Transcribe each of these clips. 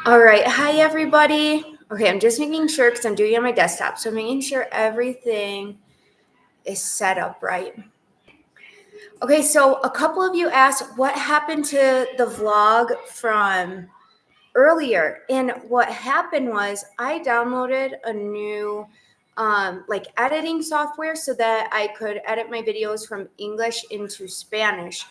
All right. Hi, everybody. Okay, I'm just making sure because I'm doing it on my desktop. So I'm making sure everything is set up right. Okay, so a couple of you asked what happened to the vlog from earlier. And what happened was I downloaded a new like editing software so that I could edit my videos from English into Spanish.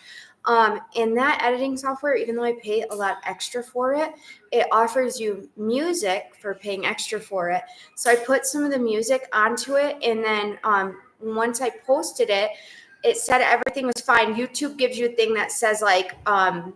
In that editing software, even though I pay a lot extra for it, it offers you music for paying extra for it. So I put some of the music onto it, and then once I posted it, it said everything was fine. YouTube gives you a thing that says like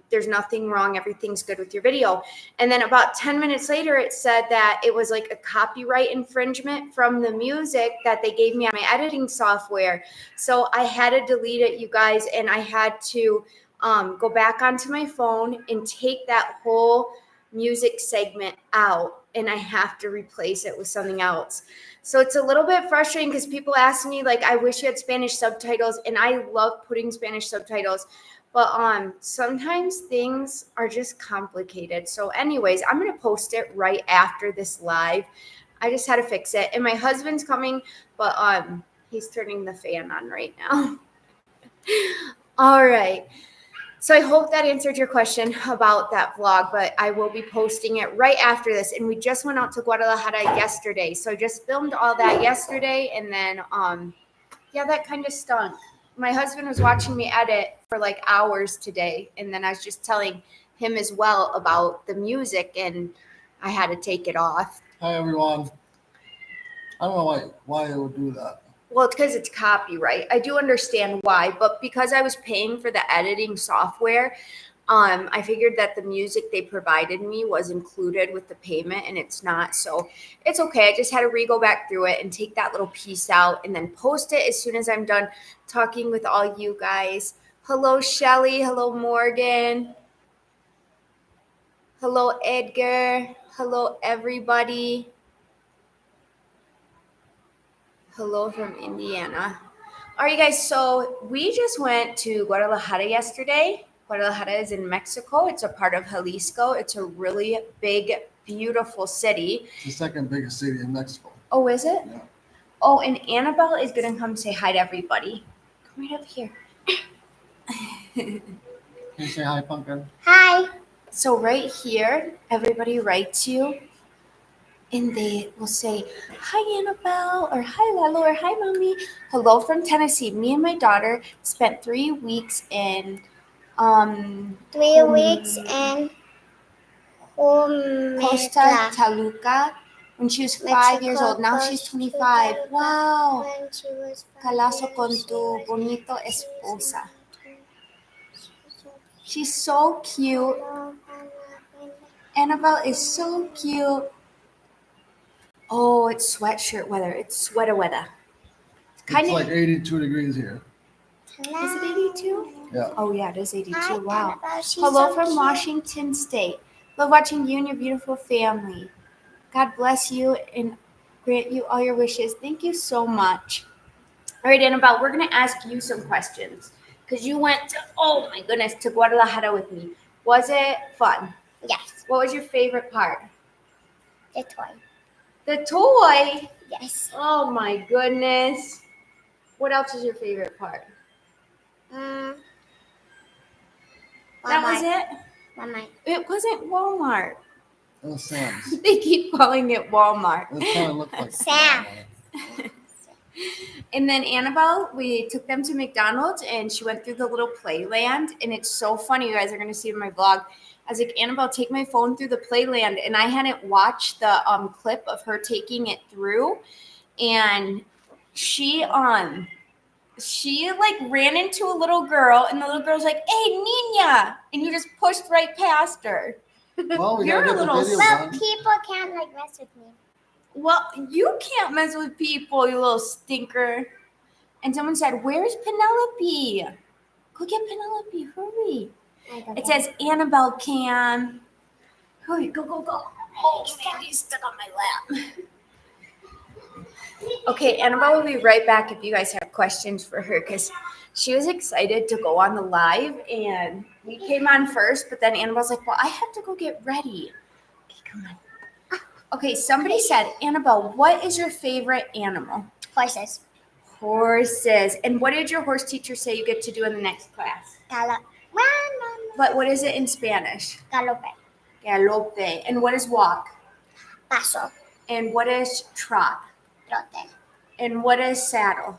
there's nothing wrong, everything's good with your video. And then about 10 minutes later, it said that it was like a copyright infringement from the music that they gave me on my editing software. So I had to delete it, you guys, and I had to go back onto my phone and take that whole music segment out, and I have to replace it with something else. So it's a little bit frustrating because people ask me, like, I wish you had Spanish subtitles, and I love putting Spanish subtitles. But sometimes things are just complicated. So anyways, I'm going to post it right after this live. I just had to fix it. And my husband's coming, but he's turning the fan on right now. All right. So I hope that answered your question about that vlog, but I will be posting it right after this. And we just went out to Guadalajara yesterday. So I just filmed all that yesterday, and then yeah, that kind of stunk. My husband was watching me edit for like hours today, and then I was just telling him as well about the music, and I had to take it off. Hi everyone. I don't know why it would do that. Well, it's because it's copyright. I do understand why, but because I was paying for the editing software, I figured that the music they provided me was included with the payment, and it's not. So it's okay. I just had to go back through it and take that little piece out and then post it as soon as I'm done talking with all you guys. Hello, Shelly. Hello, Morgan. Hello, Edgar. Hello, everybody. Hello from Indiana. All right, guys. So we just went to Guadalajara yesterday. Guadalajara is in Mexico. It's a part of Jalisco. It's a really big, beautiful city. It's the second biggest city in Mexico. Oh, is it? Yeah. Oh, and Annabelle is going to come say hi to everybody. Come right up here. Can you say hi, Pumpkin? Hi. So right here, everybody writes you, and they will say, hi, Annabelle, or hi, Lalo, or hi, Mommy. Hello from Tennessee. Me and my daughter spent 3 weeks in 3 weeks in Costa Toluca when she was 5 years old. Now she's 25. Wow. When she was 5 Calazo years, con she tu was- bonito she was esposa. 19. She's so cute. Annabelle is so cute. Oh, it's sweatshirt weather. It's sweater weather. It's like 82 degrees here. Is it 82? Yeah. Oh, yeah, it is 82. Hi, Wow. Annabelle. She's Hello so from cute. Washington State. Love watching you and your beautiful family. God bless you and grant you all your wishes. Thank you so much. All right, Annabelle, we're going to ask you some questions because you went to, oh my goodness, to Guadalajara with me. Was it fun? Yes, What was your favorite part? the toy. The toy? Yes. Oh my goodness. What else was your favorite part? Walmart. That was it? Walmart. It wasn't Walmart. It was Sam's. They keep calling it Walmart. It kind of looked like Sam. And then Annabelle, we took them to McDonald's, and she went through the little playland, and it's so funny. You guys are going to see it in my vlog. I was like, Annabelle, take my phone through the playland, and I hadn't watched the clip of her taking it through, and she like ran into a little girl, and the little girl's like, "Hey, Nina," and you just pushed right past her. Well, we You're gotta a get the little video Well, done. people can't like mess with me. Well, you can't mess with people, you little stinker. And someone said, "Where's Penelope? Go get Penelope, hurry." It says Annabelle can. Hurry, go, go, go. Oh, man, he's stuck on my lap. Okay, Annabelle will be right back if you guys have questions for her because she was excited to go on the live, and we came on first, but then Annabelle's like, well, I have to go get ready. Okay, Come on. Okay, somebody said, Annabelle, what is your favorite animal? Horses. Horses. And what did your horse teacher say you get to do in the next class? But what is it in Spanish? Galope. Galope. And what is walk? Paso. And what is trot? Trote. And what is saddle?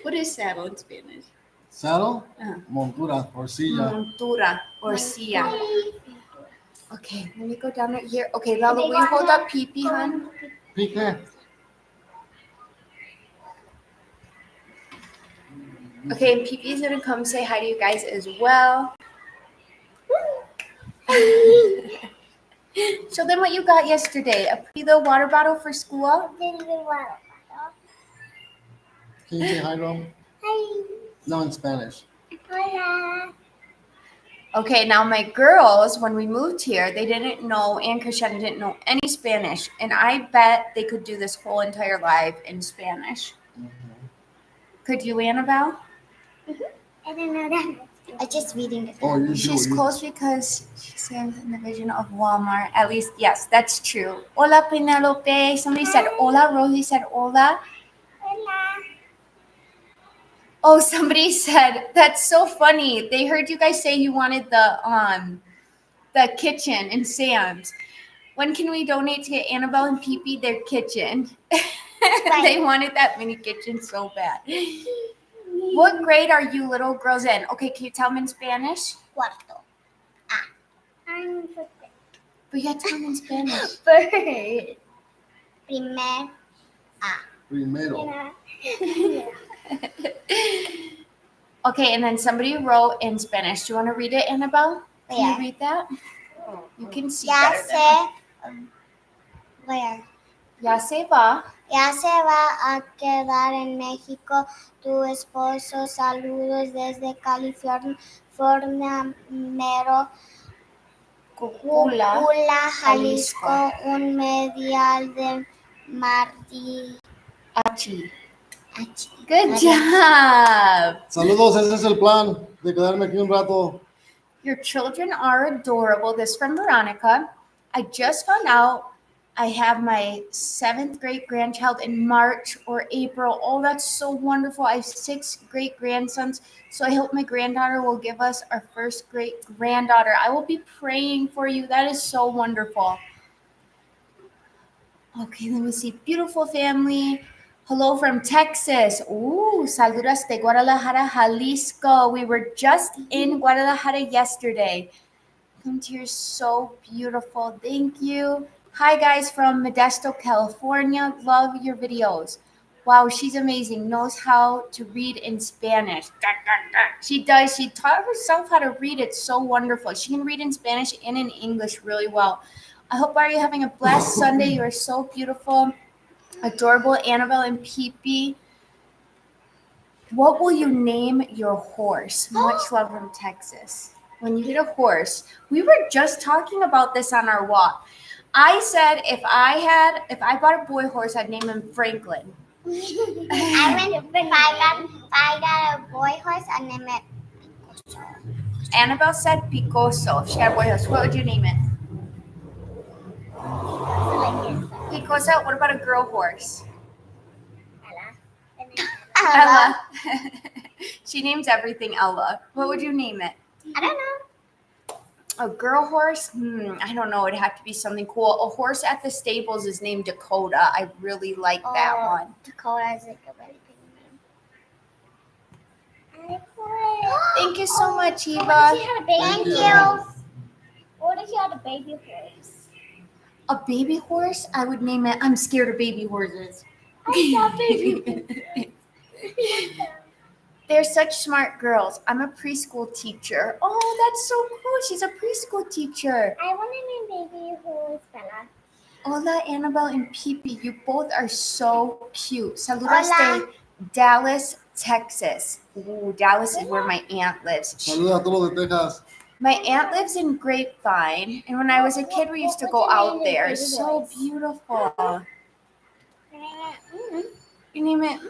What is saddle in Spanish? Saddle, Uh-huh. montura, or silla. Montura or silla. Okay, let me go down right here. Okay, Lalo, will you hold up Pee-Pee, hon? Pique. Okay, and Pee-Pee's gonna come say hi to you guys as well. Show them what you got yesterday. A pretty little water bottle for school. Can you say hi to him? Hi. No, in Spanish. Hola. Okay, now my girls, when we moved here, they didn't know, and Christiana didn't know any Spanish. And I bet they could do this whole entire life in Spanish. Could you, Annabelle? I don't know that. I'm just reading it. Oh, you She's do. close because she said in the vision of Walmart. At least, yes, that's true. Hola, Penelope. Somebody said hola. Rosie said hola. Hola. Oh, somebody said that's so funny. They heard you guys say you wanted the kitchen in Sam's. When can we donate to get Annabelle and Pee-Pee their kitchen? They wanted that mini kitchen so bad. What grade are you little girls in? Okay, can you tell them in Spanish? Cuarto. I'm first. But you have to tell them in Spanish. Primer. Primero. Okay, and then somebody wrote in Spanish. Do you want to read it, Annabelle? Can Where? you read that? You can see Ya better than se. Where? Ya se va. Ya se va a quedar en México tu esposo. Saludos desde California, mero Cúpula, Cúpula, Jalisco. Jalisco, un medial de Martí. Achi. Good job. Saludos, ese es el plan de quedarme aquí un rato. Your children are adorable. This from Veronica. I just found out I have my 7th great grandchild in March or April. Oh, that's so wonderful. I have 6 great grandsons. So I hope my granddaughter will give us our first great granddaughter. I will be praying for you. That is so wonderful. Okay, let me see. Beautiful family. Hello from Texas. Ooh, saludos de Guadalajara, Jalisco. We were just in Guadalajara yesterday. Come to you, so beautiful. Thank you. Hi, guys from Modesto, California. Love your videos. Wow, she's amazing. Knows how to read in Spanish. She does. She taught herself how to read. It's so wonderful. She can read in Spanish and in English really well. I hope are you having a blessed Sunday. You are so beautiful. Adorable Annabelle and Pee-Pee. What will you name your horse? Much love from Texas. When you get a horse, we were just talking about this on our walk. I said if I bought a boy horse, I'd name him Franklin. If I got a boy horse, I name it Picoso. Annabelle said Picoso. If she had a boy horse, what would you name it? Picoso. What about a girl horse? Ella. She names everything Ella. What would you name it? I don't know. A girl horse? I don't know. It'd have to be something cool. A horse at the stables is named Dakota. I really like that one. Dakota is like a really big name. Thank you so much, Eva. Thank you. What if you had a baby horse? A baby horse? I would name it. I'm scared of baby horses. I love baby horses. They're such smart girls. I'm a preschool teacher. Oh, that's so cool. She's a preschool teacher. I want to name baby horse Bella. Hola, Annabelle and Pee-Pee. You both are so cute. Saludos Hola. de Dallas, Texas. Ooh, Dallas is where my aunt lives. Saludos a todos de Texas. My aunt lives in Grapevine, and when I was a kid, we used to go out there. It's so beautiful. You name it?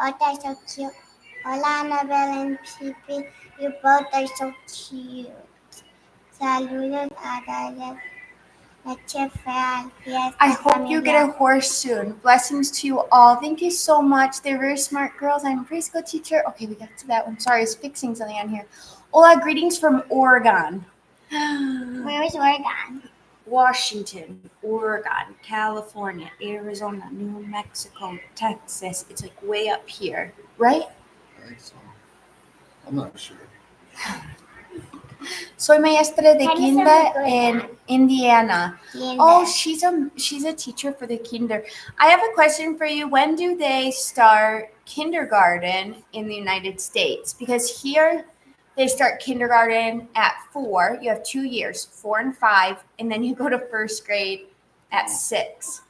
Oh, that's so cute. Hola, Annabelle and Pipi. You both are so cute. Saludos a la leche fea al fiesta I hope you get a horse soon. Blessings to you all. Thank you so much. They're very smart girls. I'm a preschool teacher. Okay, we got to that one. Sorry, I was fixing something on here. Hola, greetings from Oregon. Where is Oregon? Washington, Oregon, California, Arizona, New Mexico, Texas. It's like way up here, right? I think so. I'm not sure. Soy maestra de Can you kinder sound good, in Dad? Indiana. Kinder. Oh, she's a teacher for the kinder. I have a question for you. When do they start kindergarten in the United States? Because here they start kindergarten at 4. You have 2 years, 4 and 5, and then you go to first grade at 6.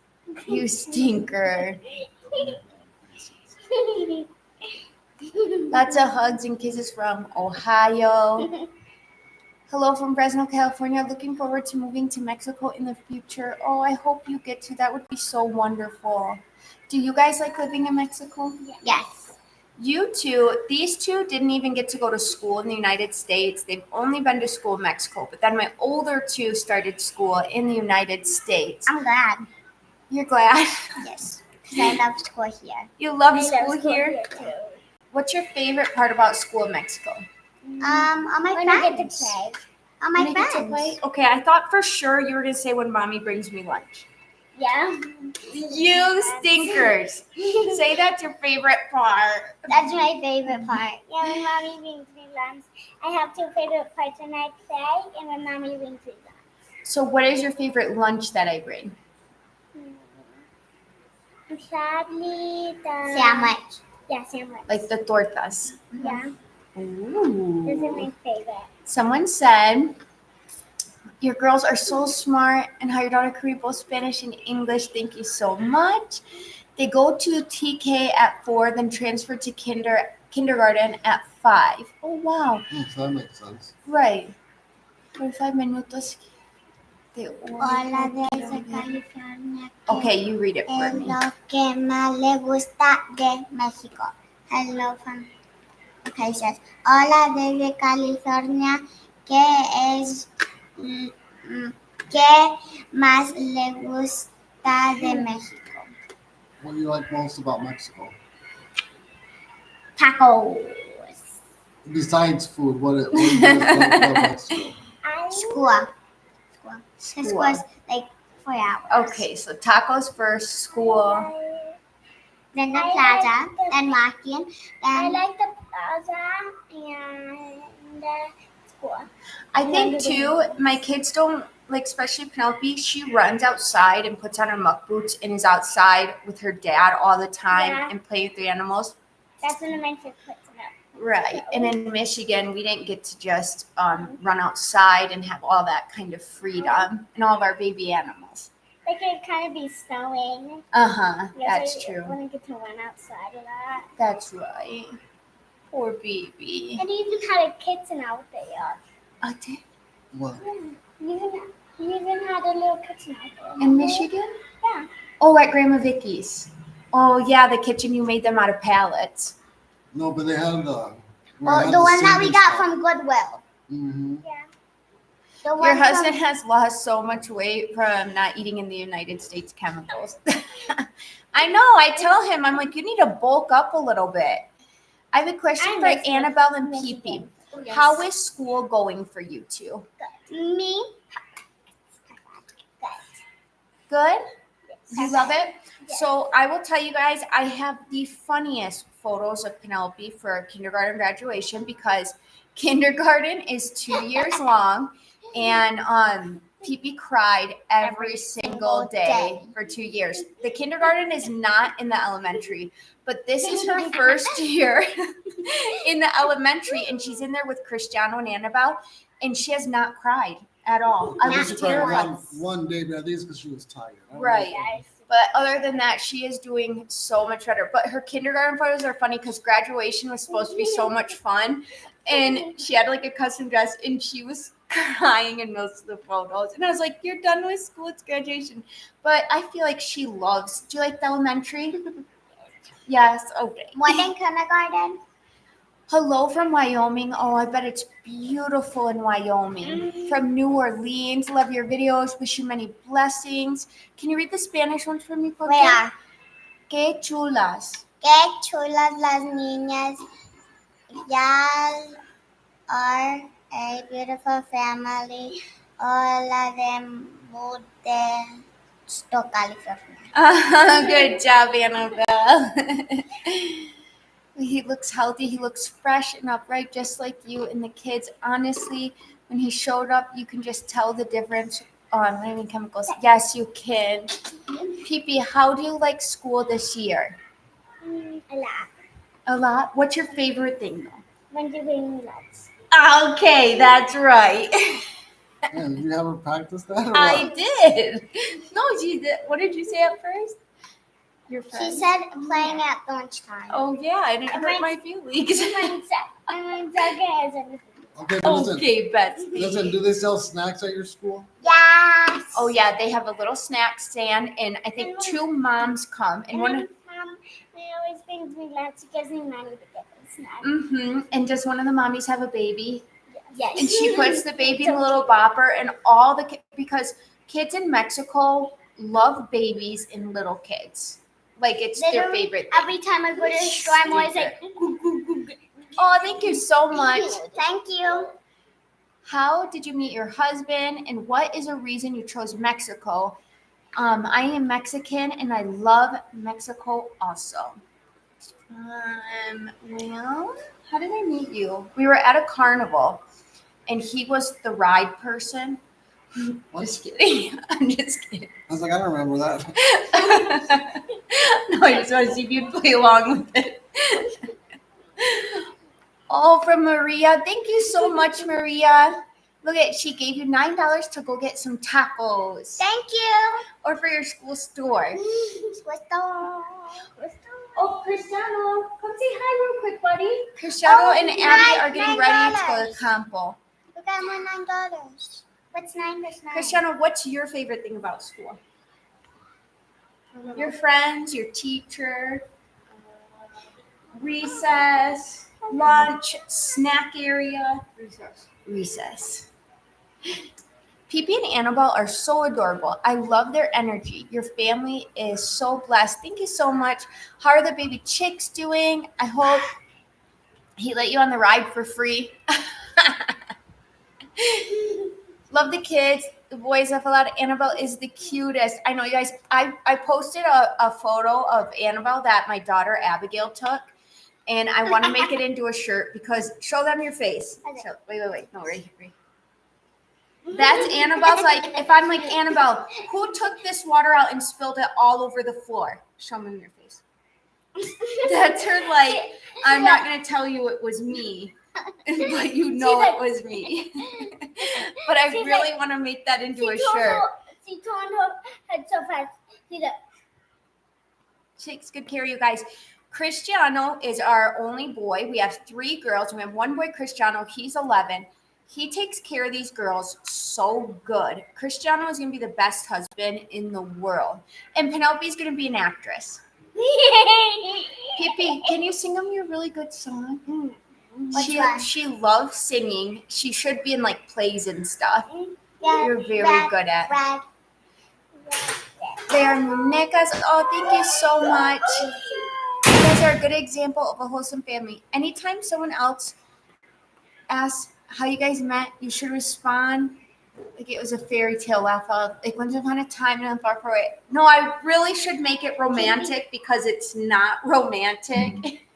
You stinker. Lots of hugs and kisses from Ohio. Hello from Fresno, California. Looking forward to moving to Mexico in the future. Oh, I hope you get to. That would be so wonderful. Do you guys like living in Mexico? Yes. You two, these two didn't even get to go to school in the United States. They've only been to school in Mexico. But then my older two started school in the United States. I'm glad. You're glad? Yes. Because I love school here. You love I school love school here? too. What's your favorite part about school in Mexico? All my When friends. I get to play. All my When you get to friends. play? Okay, I thought for sure you were going to say when mommy brings me lunch. Yeah. You stinkers. Say that's your favorite part. That's my favorite part. Yeah, when mommy brings me lunch. I have two favorite parts when I play and when mommy brings me lunch. So what is your favorite lunch that I bring? Sadly, the Sandwich. Yeah, sandwich. Like the tortas. Yeah, those are Ooh. my favorite. Someone said your girls are so smart and how your daughter can read both Spanish and English. Thank you so much. They go to TK at 4, then transfer to kindergarten at 5. Oh wow. So that makes sense. Right. 45 minutos de Hola hora. desde California. Okay, you read it for Es me. lo que más le gusta de México. Hello from. Okay, it says, hola desde California. ¿Qué más le gusta de México? What do you like most about Mexico? Tacos. Besides food, what do you like about Mexico? School. School is like 4 hours. Okay, so tacos first, school. Then the I plaza, like the- then walking, I then like the plaza and the school. I think too, my kids don't like, especially Penelope. She runs outside and puts on her muck boots and is outside with her dad all the time Yeah. and play with the animals. That's one of my favorite parts about it. Right. And in Michigan, we didn't get to just run outside and have all that kind of freedom and all of our baby animals. Like it kind of be snowing. That's so true. I wouldn't get to run outside a lot. That's right. Poor baby. And you even had a kitchen out there. I did. What? You even had a little kitchen out there. In Michigan? Yeah. Oh, at Grandma Vicky's. Oh, yeah, the kitchen, you made them out of pallets. No, but they had the. the one that we got from Goodwill. Mm-hmm. Yeah. The Your one husband has lost so much weight from not eating in the United States chemicals. I know. I tell him, I'm like, you need to bulk up a little bit. I have a question for miss Annabelle and Michigan. Pee-Pee. from How is school going for you two? me. Good? You Yes. love it? Yes. So I will tell you guys, I have the funniest photos of Penelope for kindergarten graduation because kindergarten is 2 years long and Pee-Pee cried every single day for 2 years. The kindergarten is not in the elementary, but this is her first year in the elementary and she's in there with Cristiano and Annabelle and she has not cried at all. I Not was She cried terrified. one day, but I think it's because she was tired. I don't know. Right. Yes. But other than that, she is doing so much better. But her kindergarten photos are funny because graduation was supposed to be so much fun. And she had like a custom dress and she was crying in most of the photos. And I was like, you're done with school, it's graduation. But I feel like she loves. Do you like the elementary? Yes, okay. One in kindergarten. Hello from Wyoming. Oh, I bet it's beautiful in Wyoming. From New Orleans. Love your videos. Wish you many blessings. Can you read the Spanish ones for me, por favor? Where? Qué chulas. Qué chulas las niñas. Y'all are a beautiful family. Hola de Modesto, California. Good job, Annabelle. He looks healthy. He looks fresh and upright, just like you and the kids. Honestly, when he showed up, you can just tell the difference on living chemicals. Yes, you can. Pee, how do you like school this year? A lot. A lot? What's your favorite thing, though? When you bring me lots. Okay, that's right. Yeah, did you ever practice that? Or I what? did. No, she did. What did you say at first? Your She friend? said playing at lunchtime. Oh, yeah, and it hurt my feelings. I'm has everything. Okay, but listen, Okay, Betsy. listen, do they sell snacks at your school? Yes. Oh, yeah, they have a little snack stand, and I think 2 moms come. And And one my of mom always brings me lunch. She gives me money to get the snack. and does one of the mommies have a baby? Yes. And she puts the baby in the little bopper, and all the because kids in Mexico love babies and little kids. Like, it's their Literally, favorite thing. every time I go to the store, I'm always like, goo, goo, goo, goo. Oh, thank you so much. Thank you. How did you meet your husband, and what is a reason you chose Mexico? I am Mexican, and I love Mexico also. Well, how did I meet you? We were at a carnival, and he was the ride person. What? Just kidding. I'm just kidding. I was like, I don't remember that. No, I just want to see if you'd play along with it. Oh, from Maria. Thank you so much, Maria. Look at, she gave you $9 to go get some tacos. Thank you. Or for your school store. Puesto. Oh, Cristiano, come say hi real quick, buddy. Cristiano and Abby are getting ready to go to Campo. You got my $9. What's 9 plus 9? Cristiano, what's your favorite thing about school? Your friends, your teacher, recess, lunch, snack area. Recess. Pee and Annabelle are so adorable. I love their energy. Your family is so blessed. Thank you so much. How are the baby chicks doing? I hope he let you on the ride for free. Love the kids. The boys laugh a lot. Annabelle is the cutest. I know, you guys. I posted a photo of Annabelle that my daughter Abigail took, and I want to make it into a shirt because show them your face. Okay. Wait. No, right here. That's Annabelle's. Like, if I'm like, Annabelle, who took this water out and spilled it all over the floor? Show them your face. That's her. Like, I'm not gonna tell you it was me, but you know it was me. But I really want to make that into a shirt. She turned her head so fast. See that? She takes good care of you guys. Cristiano is our only boy. We have 3 girls. We have 1 boy, Cristiano. He's 11. He takes care of these girls so good. Cristiano is going to be the best husband in the world. And Penelope is going to be an actress. Pippi, can you sing them your really good song? She loves singing. She should be in like plays and stuff. Yeah, You're very good at. Red. They are muñecas. Oh, thank you so much. You guys are a good example of a wholesome family. Anytime someone else asks how you guys met, you should respond like it was a fairy tale. Laugh out like once upon a time and far away. No, I really should make it romantic because it's not romantic.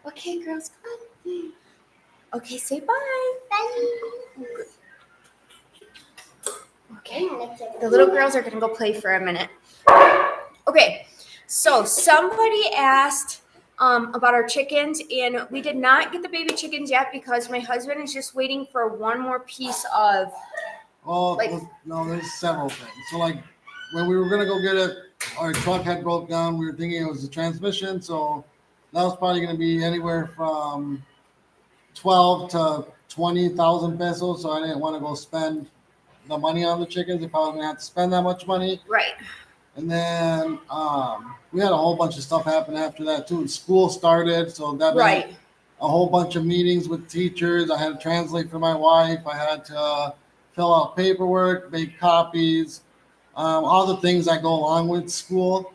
Okay, girls, come on. Okay, say bye. Bye. Okay, the little girls are gonna go play for a minute. Okay, so somebody asked about our chickens, and we did not get the baby chickens yet because my husband is just waiting for one more piece of. Oh, Like- no, there's several things. So, like, when we were going to go get it, our truck had broke down. We were thinking it was the transmission. So, that was probably going to be anywhere from 12 to 20,000 pesos. So, I didn't want to go spend the money on the chickens if I was going to have to spend that much money. Right. And then we had a whole bunch of stuff happen after that, too. School started. So, that Right. a whole bunch of meetings with teachers. I had to translate for my wife. I had to fill out paperwork, make copies, all the things that go along with school.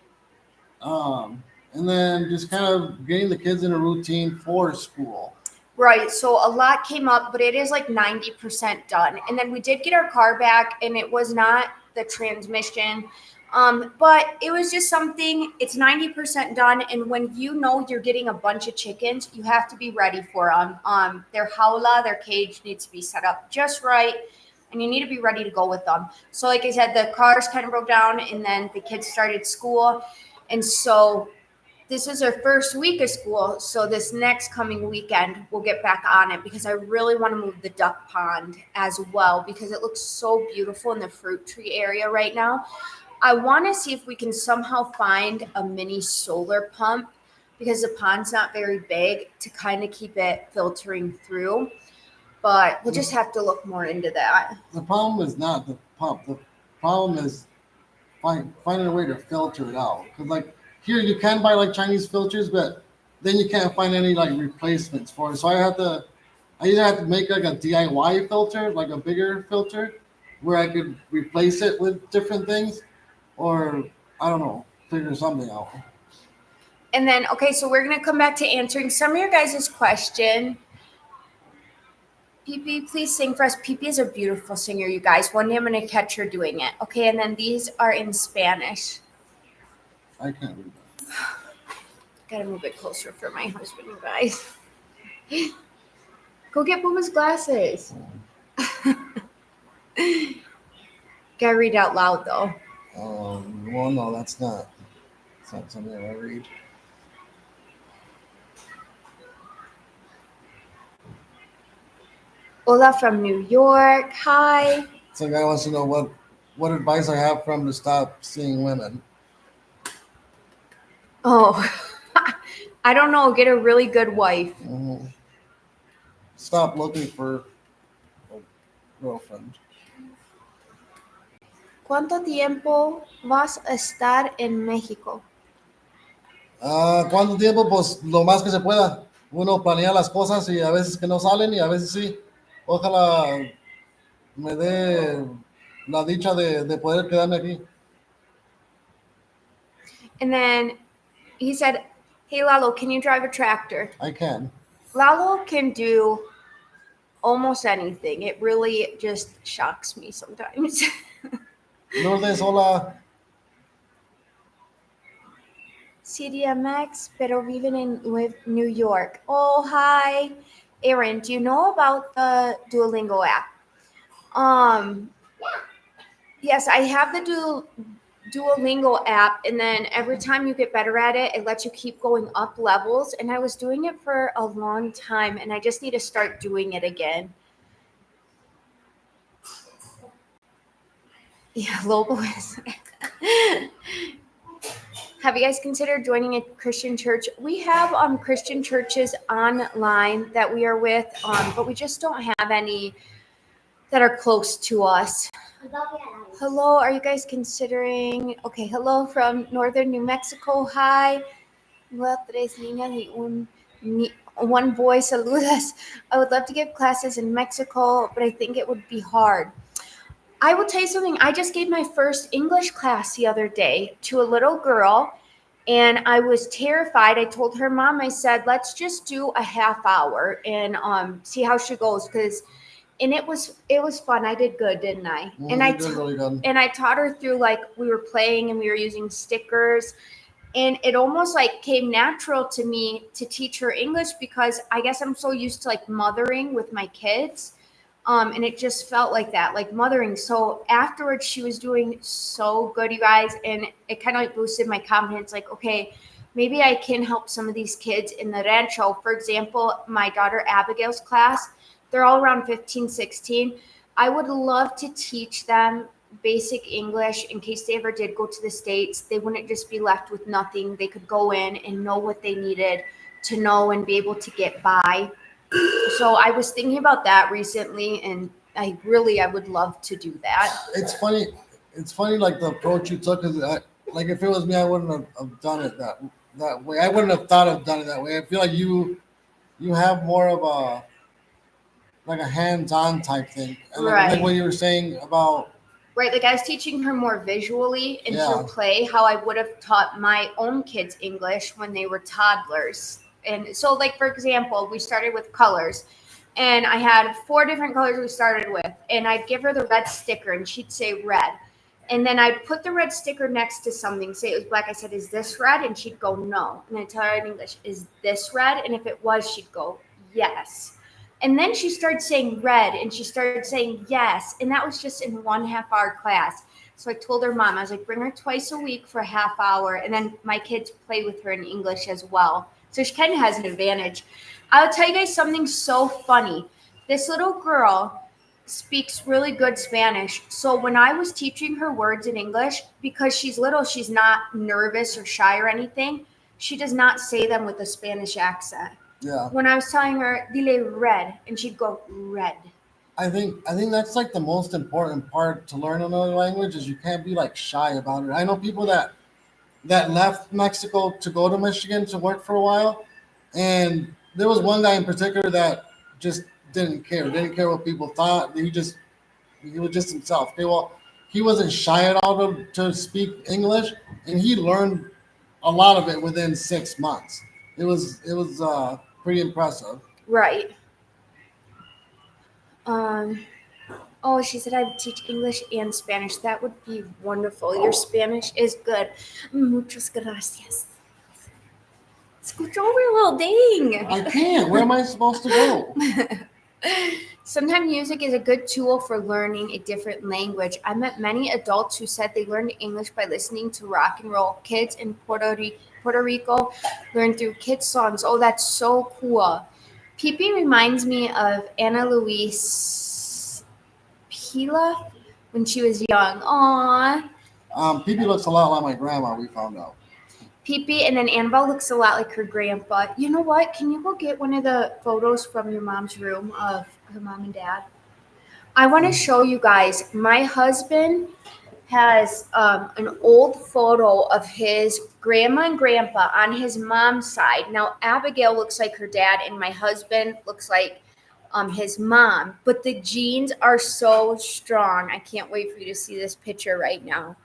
And then just kind of getting the kids in a routine for school. Right. So a lot came up, but it is like 90% done. And then we did get our car back, and it was not the transmission. But it was just something, it's 90% done. And when you know you're getting a bunch of chickens, you have to be ready for them. Their jaula, their cage needs to be set up just right. And you need to be ready to go with them. So like I said, the cars kind of broke down, and then the kids started school. And so this is our first week of school. So this next coming weekend, we'll get back on it because I really want to move the duck pond as well because it looks so beautiful in the fruit tree area right now. I want to see if we can somehow find a mini solar pump because the pond's not very big to kind of keep it filtering through. But we'll just have to look more into that. The problem is not the pump. The problem is finding a way to filter it out. Because like here you can buy like Chinese filters, but then you can't find any like replacements for it. So I either have to make like a DIY filter, like a bigger filter, where I could replace it with different things, or I don't know, figure something out. And then, okay, so we're going to come back to answering some of your guys' question. PP, please sing for us. PP is a beautiful singer, you guys. One day I'm going to catch her doing it. Okay, and then these are in Spanish. I can't read that. Gotta move it closer for my husband, you guys. Go get Booma's glasses. Gotta read out loud, though. Well, no, that's not something I read. Ola from New York. Hi. Some guy wants to know what advice I have for him to stop seeing women. Oh, I don't know. Get a really good wife. Mm-hmm. Stop looking for a girlfriend. ¿Cuánto tiempo vas a estar en México? ¿Cuánto tiempo? Pues lo más que se pueda. Uno planea las cosas y a veces que no salen y a veces sí. Ojalá me dé la dicha de poder quedarme aquí. And then he said, hey, Lalo, can you drive a tractor? I can. Lalo can do almost anything. It really just shocks me sometimes. Lourdes, hola. CDMX, pero viven in New York. Oh, hi. Aaron, do you know about the Duolingo app? Yes, I have the Duolingo app, and then every time you get better at it, it lets you keep going up levels. And I was doing it for a long time, and I just need to start doing it again. Yeah, Lobo is. Have you guys considered joining a Christian church? We have Christian churches online that we are with, but we just don't have any that are close to us. Hello, are you guys considering? Okay, hello from northern New Mexico. Hi. Tres niñas y one boy. Saludas. I would love to give classes in Mexico, but I think it would be hard. I will tell you something. I just gave my first English class the other day to a little girl, and I was terrified. I told her mom, I said, let's just do a half hour and see how she goes, and it was fun. I did good, didn't I? And I taught her through, like, we were playing and we were using stickers, and it almost like came natural to me to teach her English because I guess I'm so used to like mothering with my kids. And it just felt like that, like mothering. So afterwards, she was doing so good, you guys. And it kind of like boosted my confidence. Like, okay, maybe I can help some of these kids in the rancho. For example, my daughter Abigail's class, they're all around 15, 16. I would love to teach them basic English in case they ever did go to the States. They wouldn't just be left with nothing. They could go in and know what they needed to know and be able to get by. So I was thinking about that recently, and I would love to do that. It's funny like the approach you took, because like if it was me, I wouldn't have done it that way. I wouldn't have thought of done it that way. I feel like you you have more of a hands-on type thing, and like Right. what you were saying about Right, like I was teaching her more visually and Yeah. through play how I would have taught my own kids English when they were toddlers. And so, like, for example, we started with colors, and I had 4 different colors we started with, and I'd give her the red sticker, and she'd say red. And then I'd put the red sticker next to something, say it was black. I said, "Is this red?" And she'd go, "No." And I tell her in English, "Is this red?" And if it was, she'd go, "Yes." And then she started saying red and she started saying yes. And that was just in 1.5 hour class. So I told her mom, I was like, bring her twice a week for a half hour. And then my kids play with her in English as well. So she kind of has an advantage. I'll tell you guys something so funny. This little girl speaks really good Spanish. So when I was teaching her words in English, because she's little, she's not nervous or shy or anything. She does not say them with a Spanish accent. Yeah. When I was telling her, dile red, and she'd go, red. I think that's like the most important part to learn another language is you can't be like shy about it. I know people that left Mexico to go to Michigan to work for a while, and there was one guy in particular that just didn't care what people thought. He was just himself. Okay, well, he wasn't shy at all to speak English, and he learned a lot of it within 6 months. It was pretty impressive. Right. Um, oh, she said I would teach English and Spanish. That would be wonderful. Your Spanish is good. Muchas gracias. Scooch over, little dang. I can't. Where am I supposed to go? Sometimes music is a good tool for learning a different language. I met many adults who said they learned English by listening to rock and roll. Kids in Puerto Rico learn through kids' songs. Oh, that's so cool. Pee reminds me of Ana Luis Pila when she was young. Aww. Pee looks a lot like my grandma. We found out. Pee and then Annabelle looks a lot like her grandpa. You know what? Can you go get one of the photos from your mom's room of her mom and dad? I want to show you guys. My husband has an old photo of his grandma and grandpa on his mom's side. Now, Abigail looks like her dad, and my husband looks like his mom. But the genes are so strong. I can't wait for you to see this picture right now.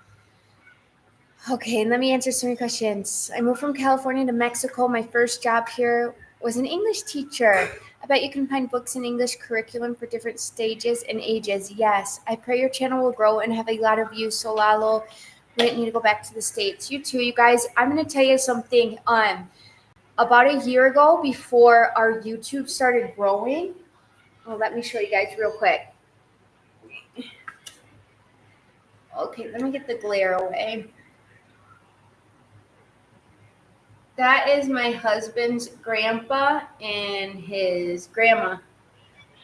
Okay, let me answer some questions. I moved from California to Mexico. My first job here was an English teacher. I bet you can find books in English curriculum for different stages and ages. Yes, I pray your channel will grow and have a lot of views. So Lalo, we didn't need to go back to the States. You too, you guys. I'm going to tell you something. About a year ago, before our YouTube started growing, well, let me show you guys real quick. Okay, let me get the glare away. That is my husband's grandpa and his grandma.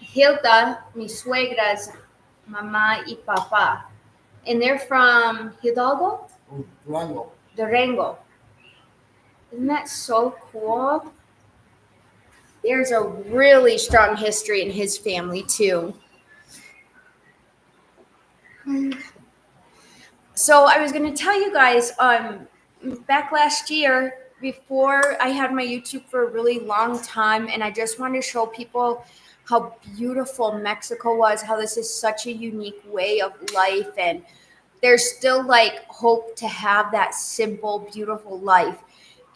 Hilda, mi suegra's mamá y papá. And they're from Hidalgo? Durango. Durango. Isn't that so cool? There's a really strong history in his family, too. So I was going to tell you guys, back last year, before I had my YouTube for a really long time, and I just wanted to show people how beautiful Mexico was, how this is such a unique way of life, and there's still like hope to have that simple, beautiful life.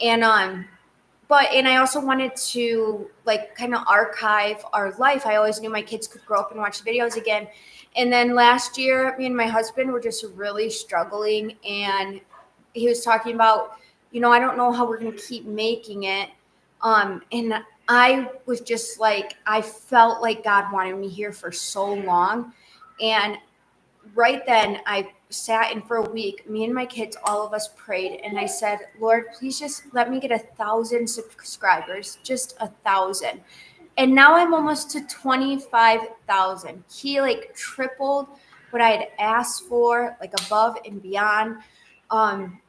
And I also wanted to like kind of archive our life. I always knew my kids could grow up and watch videos again. And then last year, me and my husband were just really struggling, and he was talking about, I don't know how we're going to keep making it. And I was just like, I felt like God wanted me here for so long. And right then I sat in for a week, me and my kids, all of us prayed. And I said, Lord, please just let me get 1,000 subscribers, just 1,000. And now I'm almost to 25,000. He like tripled what I had asked for, like above and beyond.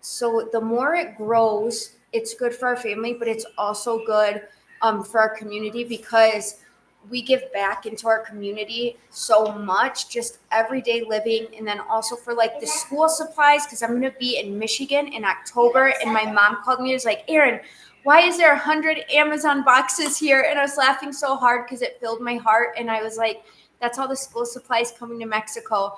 So the more it grows, it's good for our family, but it's also good for our community because we give back into our community so much, just everyday living. And then also for like the school supplies, because I'm going to be in Michigan in October. And my mom called me and was like, Erin, why is there 100 Amazon boxes here? And I was laughing so hard because it filled my heart. And I was like, that's all the school supplies coming to Mexico.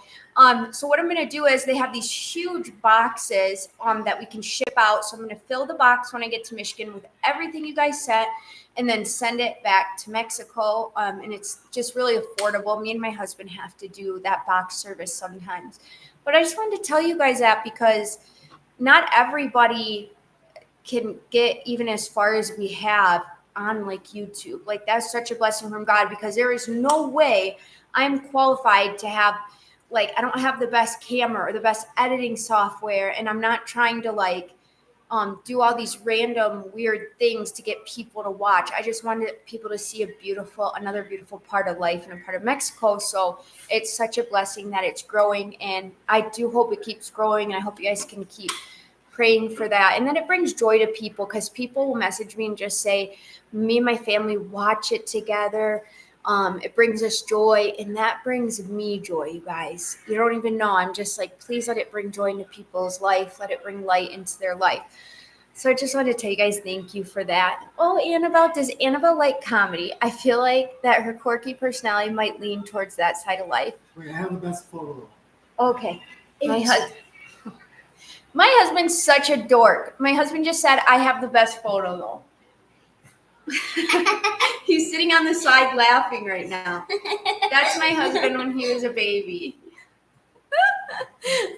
So what I'm going to do is they have these huge boxes that we can ship out. So I'm going to fill the box when I get to Michigan with everything you guys sent and then send it back to Mexico. And it's just really affordable. Me and my husband have to do that box service sometimes. But I just wanted to tell you guys that because not everybody can get even as far as we have on like YouTube. Like that's such a blessing from God because there is no way I'm qualified to have like I don't have the best camera or the best editing software and I'm not trying to like do all these random weird things to get people to watch. I just wanted people to see another beautiful part of life and a part of Mexico. So it's such a blessing that it's growing and I do hope it keeps growing and I hope you guys can keep praying for that. And then it brings joy to people because people will message me and just say, me and my family watch it together. It brings us joy and that brings me joy, you guys. You don't even know. I'm just like, please let it bring joy into people's life. Let it bring light into their life. So I just wanted to tell you guys thank you for that. Oh, Annabelle, does Annabelle like comedy? I feel like that her quirky personality might lean towards that side of life. Wait, I have the best photo. Okay. My husband's such a dork. My husband just said, I have the best photo though. He's sitting on the side laughing right now. That's my husband when he was a baby.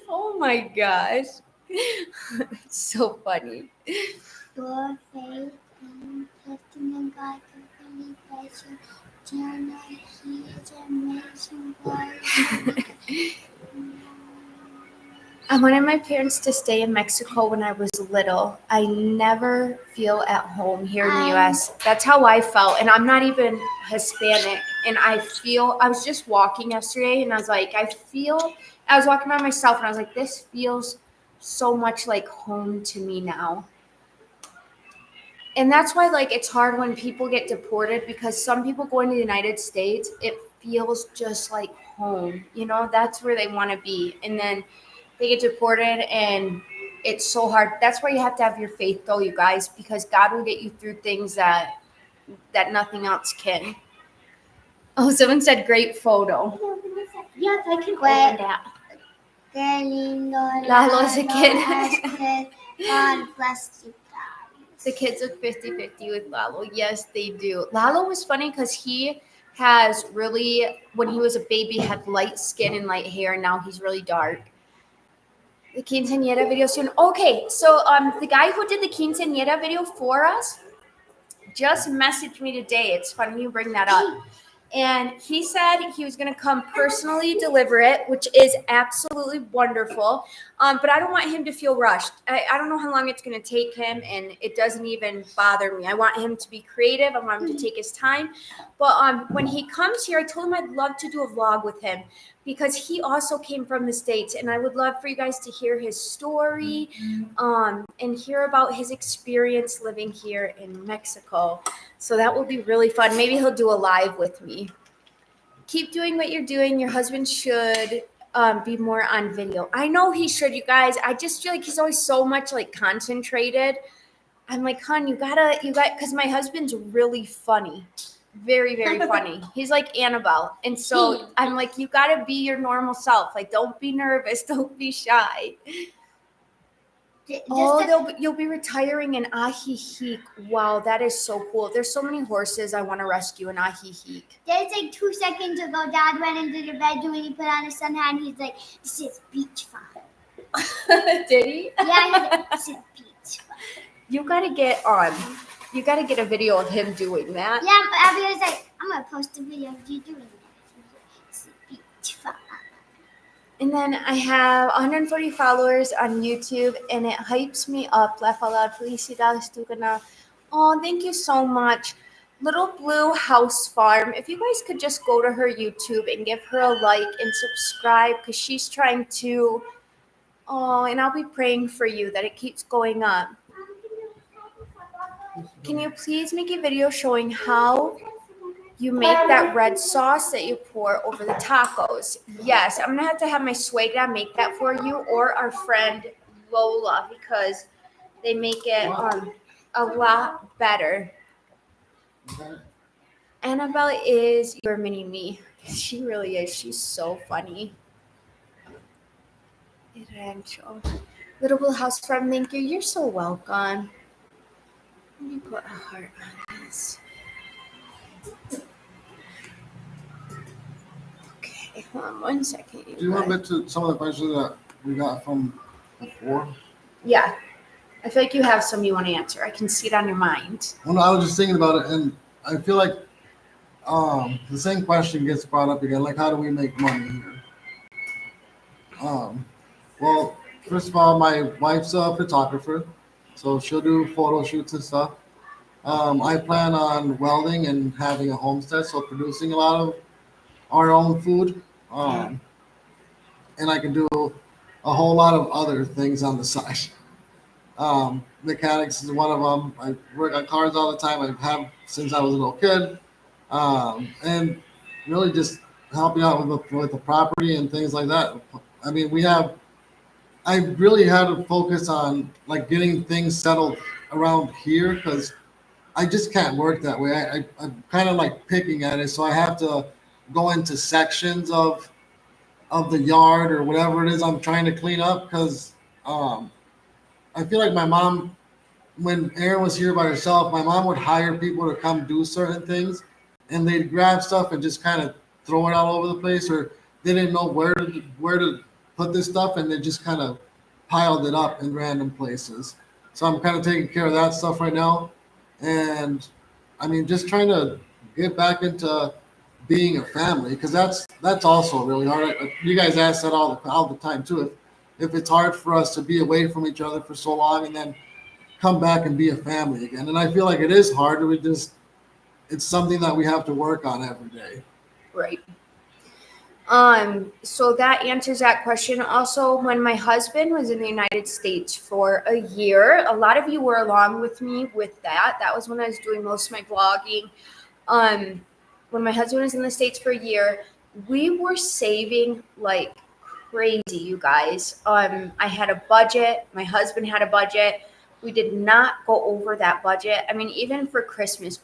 Oh my gosh. It's so funny. Your faith and trusting in God to believe that Jonah, He is amazing God. I wanted my parents to stay in Mexico when I was little. I never feel at home here in the U.S. That's how I felt. And I'm not even Hispanic. And I was just walking yesterday and I was like, I was walking by myself and I was like, this feels so much like home to me now. And that's why like it's hard when people get deported because some people go into the United States, it feels just like home. You know, that's where they want to be. And then they get deported and it's so hard. That's why you have to have your faith though, you guys, because God will get you through things that nothing else can. Oh, someone said great photo. Yes, I can open that. Lalo's a kid. God bless you. The kids look 50-50 with Lalo. Yes, they do. Lalo was funny because he has really, when he was a baby, had light skin and light hair, and now he's really dark. The quinceañera video soon. Okay, so the guy who did the quinceañera video for us just messaged me today. It's funny you bring that up. And he said he was going to come personally deliver it, which is absolutely wonderful. But I don't want him to feel rushed. I don't know how long it's going to take him, and it doesn't even bother me. I want him to be creative. I want him to take his time. But when he comes here, I told him I'd love to do a vlog with him because he also came from the States, and I would love for you guys to hear his story and hear about his experience living here in Mexico. So that will be really fun. Maybe he'll do a live with me. Keep doing what you're doing. Your husband should be more on video. I know he should, you guys. I just feel like he's always so much like concentrated. I'm like, hon, you got, because my husband's really funny. Very, very funny. He's like Annabelle. And so I'm like, you got to be your normal self. Like, don't be nervous. Don't be shy. You'll be retiring in Ajijic. Wow, that is so cool. There's so many horses I want to rescue in Ajijic. There's like 2 seconds ago, Dad went into the bedroom and he put on his sun hat and he's like, this is beach fun. Did he? Yeah, he's like, this is beach fun. You gotta get a video of him doing that. Yeah, but Abby was like, I'm going to post a video of you doing that. This is beach fun. And then I have 140 followers on YouTube, and it hypes me up. Laugh out loud. Felicidades, tu canal. Oh, thank you so much. Little Blue House Farm. If you guys could just go to her YouTube and give her a like and subscribe, because she's trying to. Oh, and I'll be praying for you that it keeps going up. Can you please make a video showing how you make that red sauce that you pour over the tacos? Yes, I'm going to have my suegra make that for you, or our friend Lola, because they make it a lot better. Okay. Annabelle is your mini me. She really is. She's so funny. Rancho. Little Blue House Farm, thank you. You're so welcome. Let me put a heart on this. Okay, hold on 1 second. Do you want to get to some of the questions that we got from before? Yeah. I feel like you have some you want to answer. I can see it on your mind. Well, no, I was just thinking about it, and I feel like the same question gets brought up again. Like, how do we make money here? Well, first of all, my wife's a photographer, so she'll do photo shoots and stuff. I plan on welding and having a homestead, so producing a lot of our own food. And I can do a whole lot of other things on the side. Mechanics is one of them. I work on cars all the time. I have since I was a little kid, and really just helping out with the property and things like that. I mean, I really had to focus on like getting things settled around here because I just can't work that way. I'm kind of like picking at it, so I have to go into sections of the yard or whatever it is I'm trying to clean up because um, I feel like my mom, when Erin was here by herself, my mom would hire people to come do certain things, and they'd grab stuff and just kind of throw it all over the place, or they didn't know where to put this stuff, and they just kind of piled it up in random places. So I'm kind of taking care of that stuff right now, and I mean, just trying to get back into being a family because that's also really hard. You guys ask that all the time too. If it's hard for us to be away from each other for so long and then come back and be a family again. And I feel like it is hard. It's something that we have to work on every day. Right. So that answers that question. Also, when my husband was in the United States for a year, a lot of you were along with me with that. That was when I was doing most of my vlogging. When my husband was in the States for a year, we were saving like crazy, you guys. I had a budget. My husband had a budget. We did not go over that budget. I mean, even for Christmas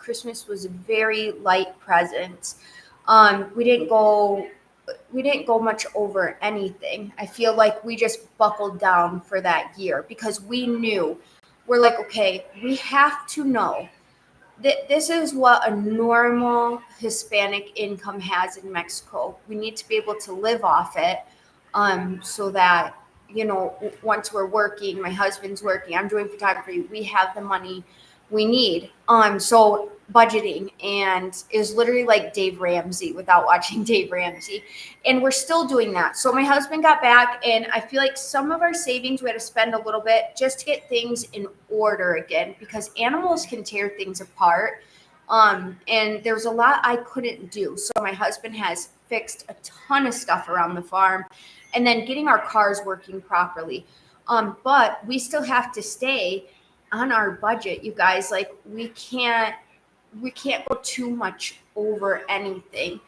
was very light presents. We didn't go much over anything. I feel like we just buckled down for that year because we knew we're like, okay, we have to know that this is what a normal Hispanic income has in Mexico. We need to be able to live off it, so that, once we're working, my husband's working, I'm doing photography, we have the money we need. So budgeting and is literally like Dave Ramsey without watching Dave Ramsey. And we're still doing that. So my husband got back and I feel like some of our savings we had to spend a little bit just to get things in order again because animals can tear things apart. And there's a lot I couldn't do. So my husband has fixed a ton of stuff around the farm and then getting our cars working properly. But we still have to stay on our budget, you guys. Like we can't go too much over anything.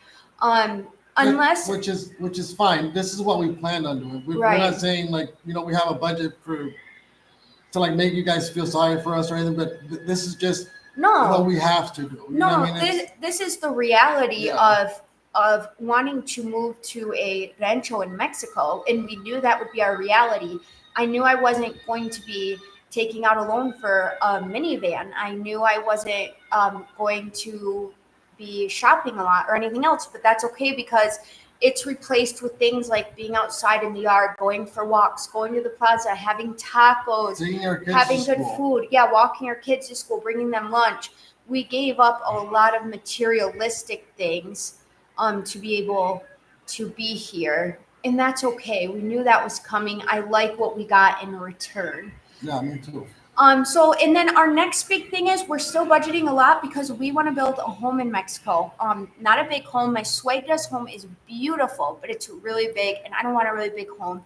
Unless which is fine. This is what we planned on doing. We're Right. not saying like we have a budget to like make you guys feel sorry for us or anything, but this is just what we have to do. You know what I mean? This is the reality Yeah. of wanting to move to a rancho in Mexico, and we knew that would be our reality. I knew I wasn't going to be taking out a loan for a minivan. I knew I wasn't going to be shopping a lot or anything else, but that's okay because it's replaced with things like being outside in the yard, going for walks, going to the plaza, having tacos, Taking our kids having to good school. food. Yeah, walking our kids to school, bringing them lunch. We gave up a lot of materialistic things to be able to be here. And that's okay. We knew that was coming. I like what we got in return. Yeah, me too. So, and then our next big thing is we're still budgeting a lot because we want to build a home in Mexico. Not a big home. My suegra's home is beautiful, but it's really big, and I don't want a really big home.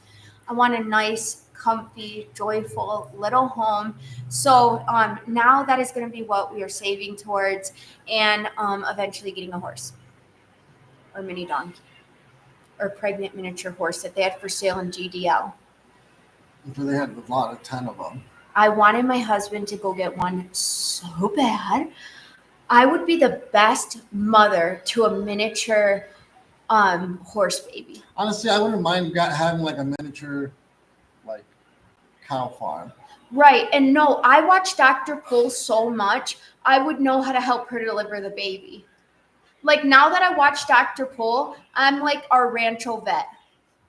I want a nice, comfy, joyful little home. So now that is going to be what we are saving towards, and eventually getting a horse or mini donkey or pregnant miniature horse that they had for sale in GDL. So they had a lot of 10 of them. I wanted my husband to go get one so bad. I would be the best mother to a miniature horse baby. Honestly, I wouldn't mind having like a miniature like cow farm. Right. And no, I watch Dr. Cole so much, I would know how to help her deliver the baby. Like now that I watch Dr. Cole, I'm like our rancho vet.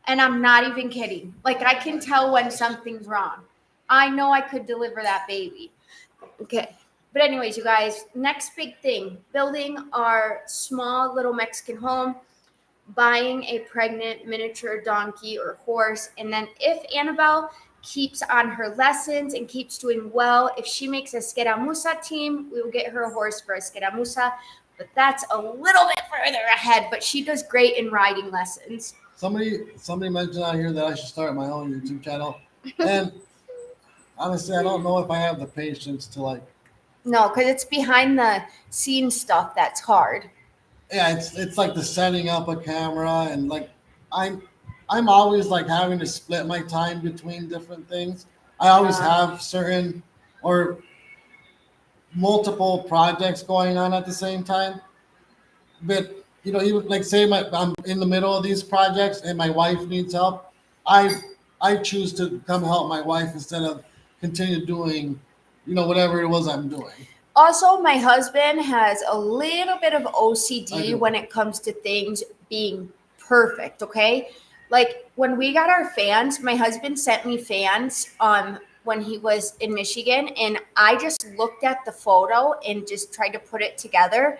And I'm not even kidding. Like I can tell when something's wrong. I know I could deliver that baby. Okay. But anyways, you guys, next big thing, building our small little Mexican home, buying a pregnant miniature donkey or horse, and then if Annabelle keeps on her lessons and keeps doing well, if she makes a Scaramuza team, we will get her a horse for a Scaramuza. But that's a little bit further ahead, but she does great in riding lessons. Somebody mentioned out here that I should start my own YouTube channel, and honestly, I don't know if I have the patience to like. No, because it's behind the scenes stuff that's hard. Yeah, it's like the setting up a camera and like I'm always like having to split my time between different things. I always have certain or multiple projects going on at the same time. But you know, even like say I'm in the middle of these projects and my wife needs help, I choose to come help my wife instead of continue doing, you know, whatever it was I'm doing. Also, my husband has a little bit of I OCD do. when it comes to things being perfect, okay? Like when we got our fans, my husband sent me fans when he was in Michigan, and I just looked at the photo and just tried to put it together.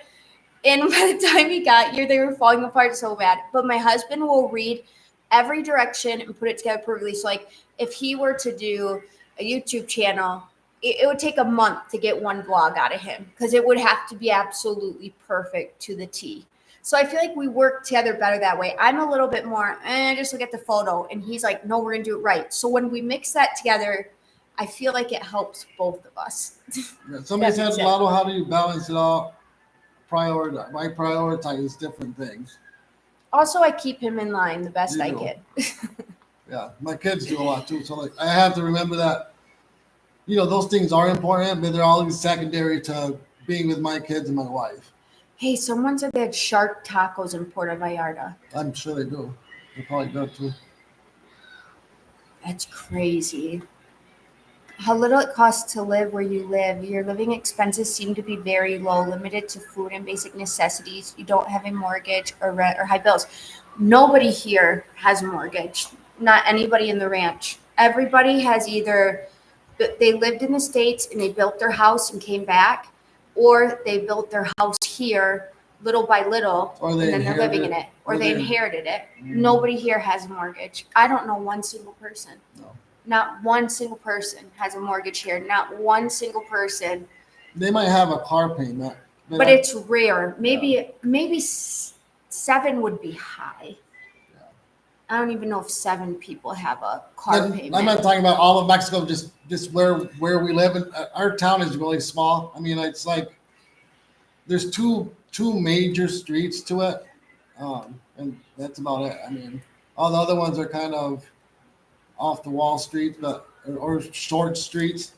And by the time he got here, they were falling apart so bad. But my husband will read every direction and put it together perfectly. So, like, if he were to do a YouTube channel, it would take a month to get one vlog out of him because it would have to be absolutely perfect to the T. So I feel like we work together better that way. I'm a little bit more, just look at the photo. And he's like, no, we're going to do it right. So when we mix that together, I feel like it helps both of us. Yeah, somebody That said, makes sense. Lotto, how do you balance it all? I prioritize different things. Also, I keep him in line the best You I do. can. Yeah, my kids do a lot too. So like I have to remember that, you know, those things are important, but they're always secondary to being with my kids and my wife. Hey, someone said they had shark tacos in Puerto Vallarta. I'm sure they do. They probably do too. That's crazy. How little it costs to live where you live. Your living expenses seem to be very low, limited to food and basic necessities. You don't have a mortgage or rent or high bills. Nobody here has a mortgage. Not anybody in the ranch. Everybody has either they lived in the States and they built their house and came back, or they built their house here little by little, Or and they then they're living in it, or they inherited it. Nobody here has a mortgage. I don't know one single person. No. Not one single person has a mortgage here. Not one single person. They might have a car payment, But it's rare. Maybe 7 would be high. Yeah. I don't even know if 7 people have a car payment. I'm not talking about all of Mexico, just where we live. And our town is really small. I mean, it's like there's two major streets to it, and that's about it. I mean, all the other ones are kind of off the wall streets, but or short streets.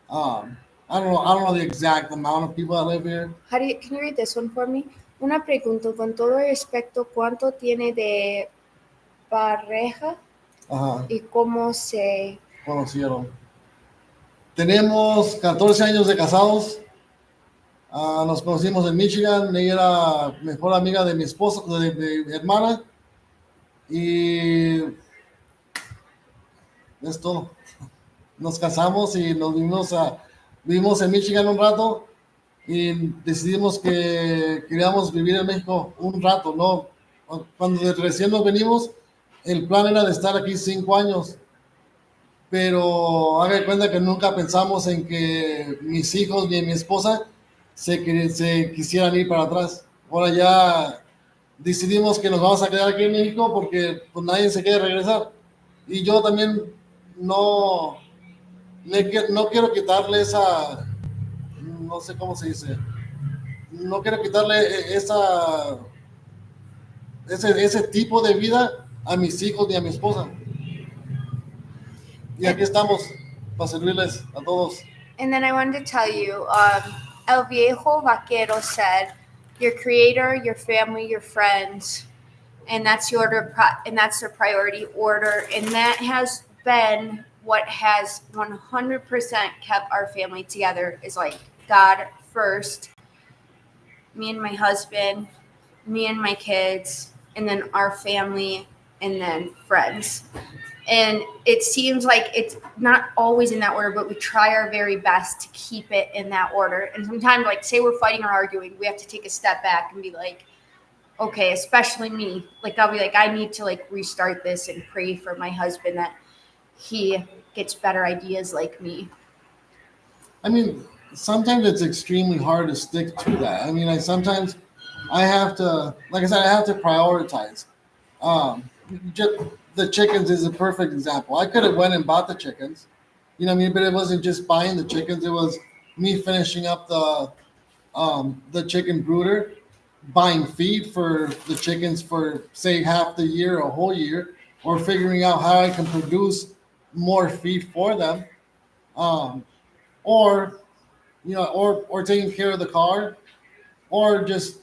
I don't know the exact amount of people that live here. Can you read this one for me? Una pregunta con todo respecto, ¿cuánto tiene de pareja Ajá, y cómo se conocieron. Tenemos 14 años de casados. Nos conocimos en Michigan. Ella era mejor amiga de mi esposa, de mi hermana. Y es todo. Nos casamos y vivimos en Michigan un rato y decidimos que queríamos vivir en México un rato, ¿no? Cuando recién nos venimos, el plan era de estar aquí 5 años, pero haga de cuenta que nunca pensamos en que mis hijos ni mi esposa se quisieran ir para atrás. Ahora ya decidimos que nos vamos a quedar aquí en México porque pues nadie se quiere regresar. Y yo también no quiero quitarle esa, no sé cómo se dice, no quiero quitarle ese tipo de vida a mis hijos ni a mi esposa. Y aquí estamos. para servirles a todos. And then I wanted to tell you, El Viejo Vaquero said, your creator, your family, your friends, and that's your order, and that's their priority order, and that has been what has 100% kept our family together. Is like God first, me and my husband, me and my kids, and then our family, and then friends. And it seems like it's not always in that order, but we try our very best to keep it in that order. And sometimes, like, say we're fighting or arguing, we have to take a step back and be like, okay, especially me. Like, I'll be like, I need to, like, restart this and pray for my husband that he gets better ideas like me. I mean, sometimes it's extremely hard to stick to that. I mean, sometimes I have to, like I said, I have to prioritize. Just, the chickens is a perfect example. I could have went and bought the chickens, you know what I mean? But it wasn't just buying the chickens. It was me finishing up the chicken brooder, buying feed for the chickens for say half the year, a whole year, or figuring out how I can produce more feed for them, um, or or taking care of the car, or just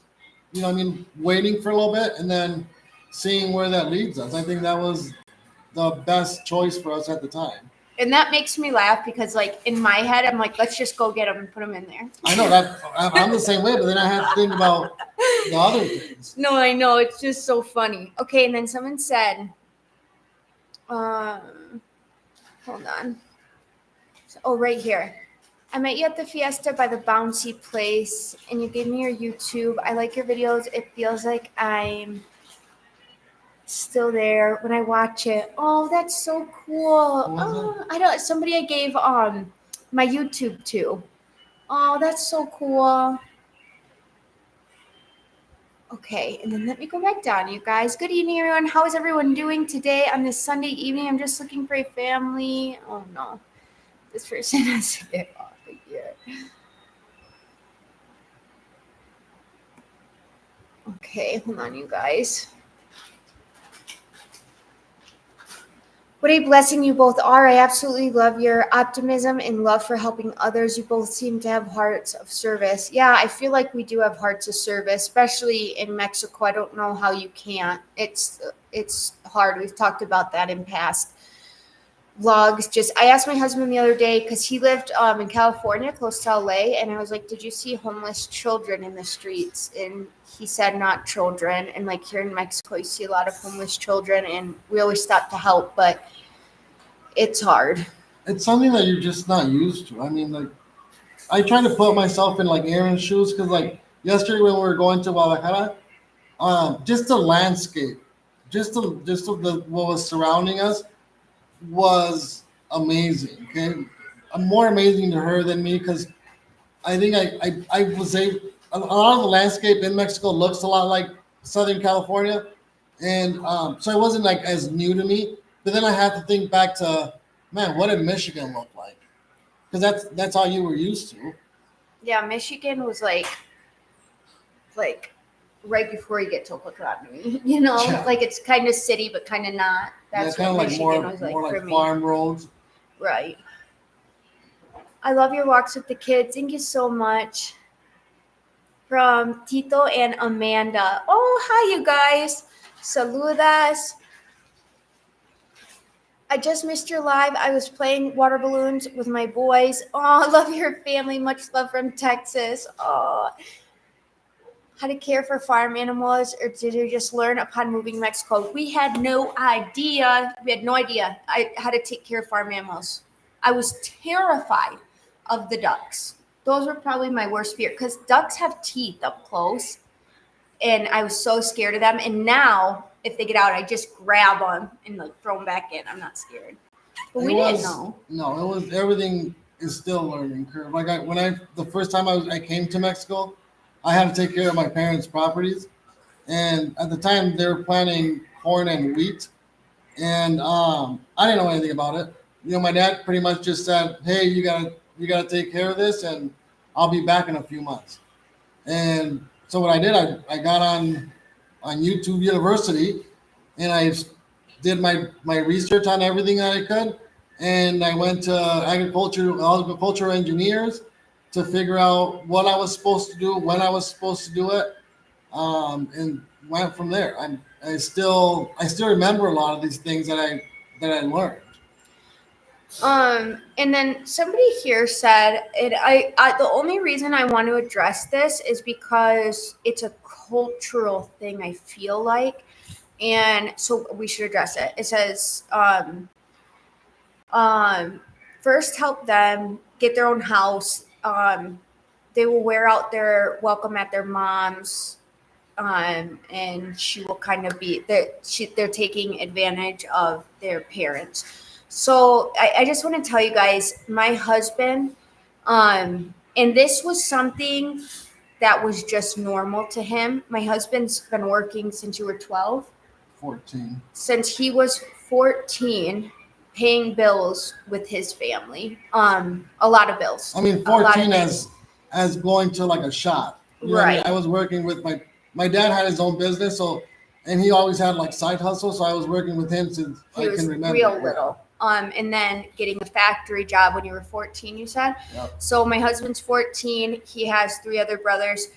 waiting for a little bit and then seeing where that leads us. I think that was the best choice for us at the time. And that makes me laugh because, like, in my head, I'm like, let's just go get them and put them in there. I know that I'm the same way, but then I have to think about the other things. No, I know. It's just so funny. Okay, and then someone said, hold on. Oh, right here. I met you at the fiesta by the bouncy place, and you gave me your YouTube. I like your videos. It feels like I'm still there when I watch it. Oh, that's so cool. Oh, I don't. Somebody I gave my YouTube to. Oh, that's so cool. Okay, and then let me go back down, you guys. Good evening, everyone. How is everyone doing today on this Sunday evening? I'm just looking for a family. Oh no, this person has to get off of here. Okay, hold on, you guys. What a blessing you both are. I absolutely love your optimism and love for helping others. You both seem to have hearts of service. Yeah, I feel like we do have hearts of service, especially in Mexico. I don't know how you can't. It's hard. We've talked about that in past vlogs. I asked my husband the other day because he lived in California, close to LA, and I was like, did you see homeless children in the streets? And he said not children. And like here in Mexico, you see a lot of homeless children, and we always stop to help, but it's hard. It's something that you're just not used to. I mean, like, I try to put myself in like Aaron's shoes because like yesterday when we were going to Guadalajara, just the landscape, what was surrounding us was amazing. Okay, more amazing to her than me because I think I was a lot of the landscape in Mexico looks a lot like Southern California, and so it wasn't like as new to me. But then I had to think back to, man, what did Michigan look like? Because that's all you were used to. Yeah, Michigan was like right before you get to Ocotlán, you know, Yeah. like it's kind of city, but kind of not. That's kind of what like Michigan more was like more for like me. farm roads. Right. I love your walks with the kids. Thank you so much. From Tito and Amanda. Oh, hi, you guys. Saludas. I just missed your live. I was playing water balloons with my boys. Oh, I love your family. Much love from Texas. Oh, how to care for farm animals, or did you just learn upon moving to Mexico? We had no idea. How to take care of farm animals. I was terrified of the ducks. Those were probably my worst fear because ducks have teeth up close, and I was so scared of them. And now, if they get out, I just grab them and like throw them back in. I'm not scared. But we didn't know. No, it was everything is still a learning curve. Like the first time I came to Mexico, I had to take care of my parents' properties, and at the time they were planting corn and wheat, and I didn't know anything about it. You know, my dad pretty much just said, "Hey, you gotta take care of this, and I'll be back in a few months." And so what I did, I got on YouTube University, and I did my research on everything that I could, and I went to agricultural engineers to figure out what I was supposed to do, when I was supposed to do it, and went from there. I still remember a lot of these things that I learned. And then somebody here said it. I the only reason I want to address this is because it's a cultural thing. I feel like, and so we should address it. It says, first help them get their own house. They will wear out their welcome at their mom's. And she will kind of be they're taking advantage of their parents. So I just want to tell you guys, my husband, and this was something that was just normal to him. My husband's been working since you were 12, 14. since he was 14, paying bills with his family. A lot of bills. I mean, A lot of 14 things. as going to like a shop. You know what I mean? Right. I was working with my dad had his own business, and he always had like side hustles. So I was working with him since He I was can remember. real Yeah. little. And then getting a factory job when you were 14, you said? Yep. So my husband's 14. He has 3 other brothers.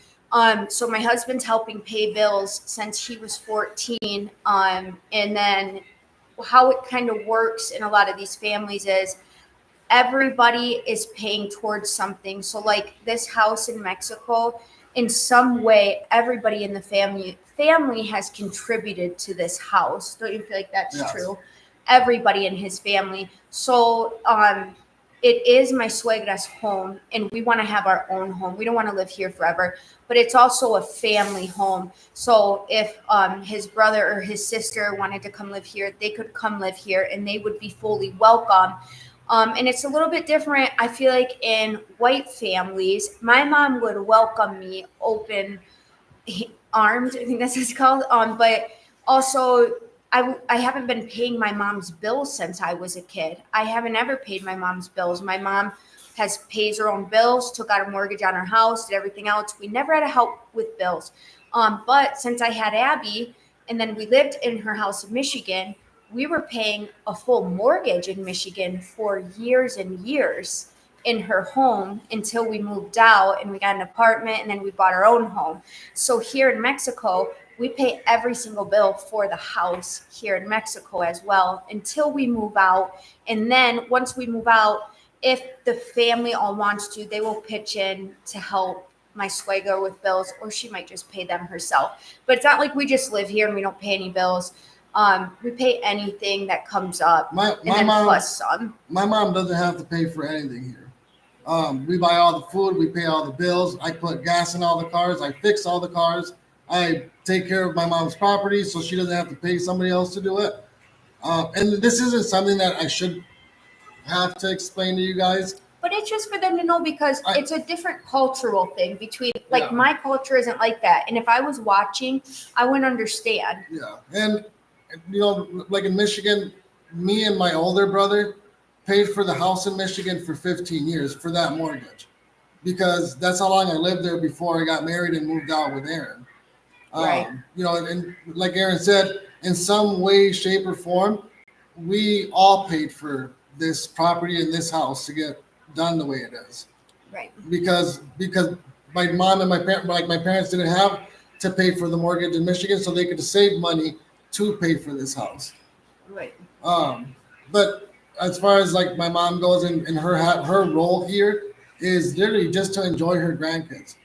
So my husband's helping pay bills since he was 14. And then how it kind of works in a lot of these families is everybody is paying towards something. So like this house in Mexico, in some way, everybody in the family has contributed to this house. Don't you feel like that's Yes. true? Everybody in his family. So it is my suegra's home, and we want to have our own home. We don't want to live here forever, but it's also a family home. So if his brother or his sister wanted to come live here, they could come live here, and they would be fully welcome. And it's a little bit different. I feel like in white families, my mom would welcome me open armed. I think that's what it's called. But also, I haven't been paying my mom's bills since I was a kid. I haven't ever paid my mom's bills. My mom pays her own bills, took out a mortgage on her house, did everything else. We never had to help with bills. But since I had Abby, and then we lived in her house in Michigan, we were paying a full mortgage in Michigan for years and years in her home until we moved out and we got an apartment, and then we bought our own home. So here in Mexico, we pay every single bill for the house here in Mexico as well until we move out. And then once we move out, if the family all wants to, they will pitch in to help my suegra with bills, or she might just pay them herself. But it's not like we just live here and we don't pay any bills. We pay anything that comes up, My and then mom plus some. my mom doesn't have to pay for anything here. We buy all the food, we pay all the bills. I put gas in all the cars, I fix all the cars. I take care of my mom's property so she doesn't have to pay somebody else to do it. And this isn't something that I should have to explain to you guys. But it's just for them to know, because it's a different cultural thing between, like, Yeah. my culture isn't like that. And if I was watching, I wouldn't understand. Yeah, and you know, like in Michigan, me and my older brother paid for the house in Michigan for 15 years for that mortgage, because that's how long I lived there before I got married and moved out with Aaron. Right. You know, and like Aaron said, in some way, shape, or form, we all paid for this property and this house to get done the way it is. Right. Because my mom and my parents didn't have to pay for the mortgage in Michigan, so they could save money to pay for this house. Right. But as far as like my mom goes, and her role here is literally just to enjoy her grandkids.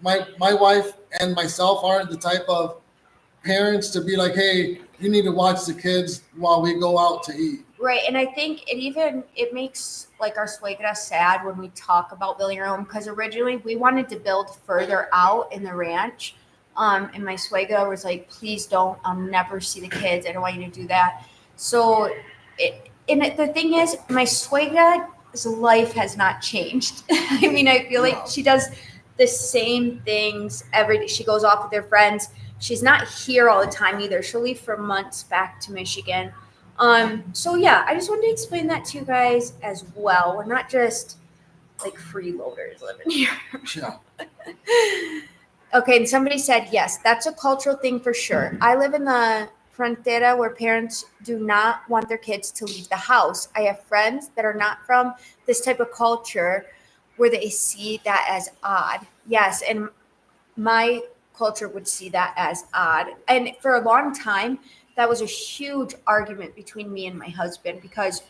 My wife and myself aren't the type of parents to be like, hey, you need to watch the kids while we go out to eat. Right. And I think it makes like our suegra sad when we talk about building our home, because originally we wanted to build further out in the ranch. And my suegra was like, please don't, I'll never see the kids. I don't want you to do that. So the thing is, my suegra's life has not changed. I mean, I feel like she does the same things every day. She goes off with her friends. She's not here all the time either. She'll leave for months back to Michigan. So yeah, I just wanted to explain that to you guys as well. We're not just like freeloaders living here. Yeah. Okay, and somebody said, yes, that's a cultural thing for sure. I live in the frontera where parents do not want their kids to leave the house. I have friends that are not from this type of culture where they see that as odd. Yes, and my culture would see that as odd. And for a long time, that was a huge argument between me and my husband because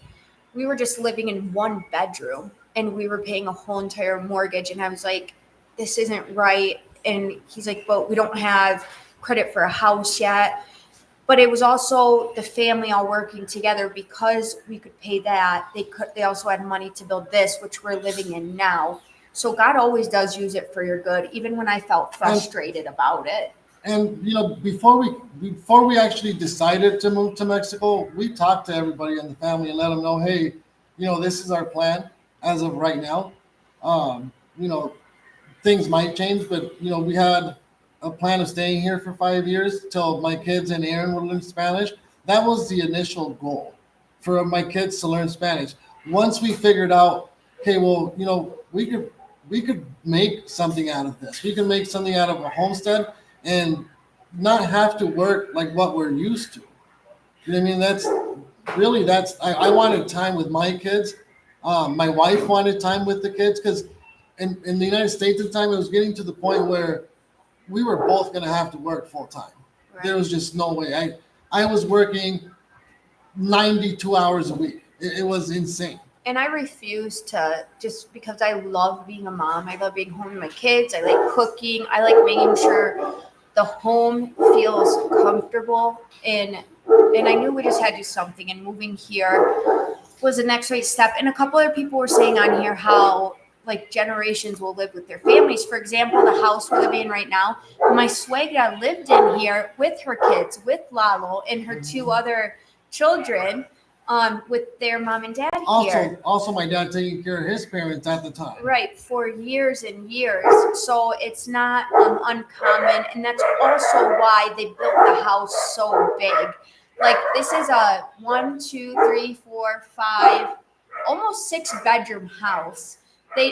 we were just living in one bedroom and we were paying a whole entire mortgage. And I was like, this isn't right. And he's like, but we don't have credit for a house yet. But it was also the family all working together because we could pay that. They also had money to build this, which we're living in now. So God always does use it for your good, even when I felt frustrated about it. And before we actually decided to move to Mexico, we talked to everybody in the family and let them know, hey, this is our plan as of right now. Um, you know, Things might change, but we had a plan of staying here for 5 years till my kids and Aaron would learn Spanish. That was the initial goal for my kids to learn Spanish. Once we figured out, okay, well, we could make something out of this. We could make something out of a homestead and not have to work like what we're used to. You know what I mean? I wanted time with my kids. My wife wanted time with the kids because in the United States at the time, it was getting to the point where we were both going to have to work full time. Right. There was just no way. I was working 92 hours a week. It was insane. And I refuse to, just because I love being a mom. I love being home with my kids. I like cooking. I like making sure the home feels comfortable. And I knew we just had to do something. And moving here was the next right step. And a couple other people were saying on here how like generations will live with their families. For example, the house we're living in right now, my suegra lived in here with her kids, with Lalo and her two other children, with their mom and dad here. Also, my dad taking care of his parents at the time. Right, for years and years. So it's not uncommon. And that's also why they built the house so big. Like this is a 1, 2, 3, 4, 5, almost 6-bedroom house.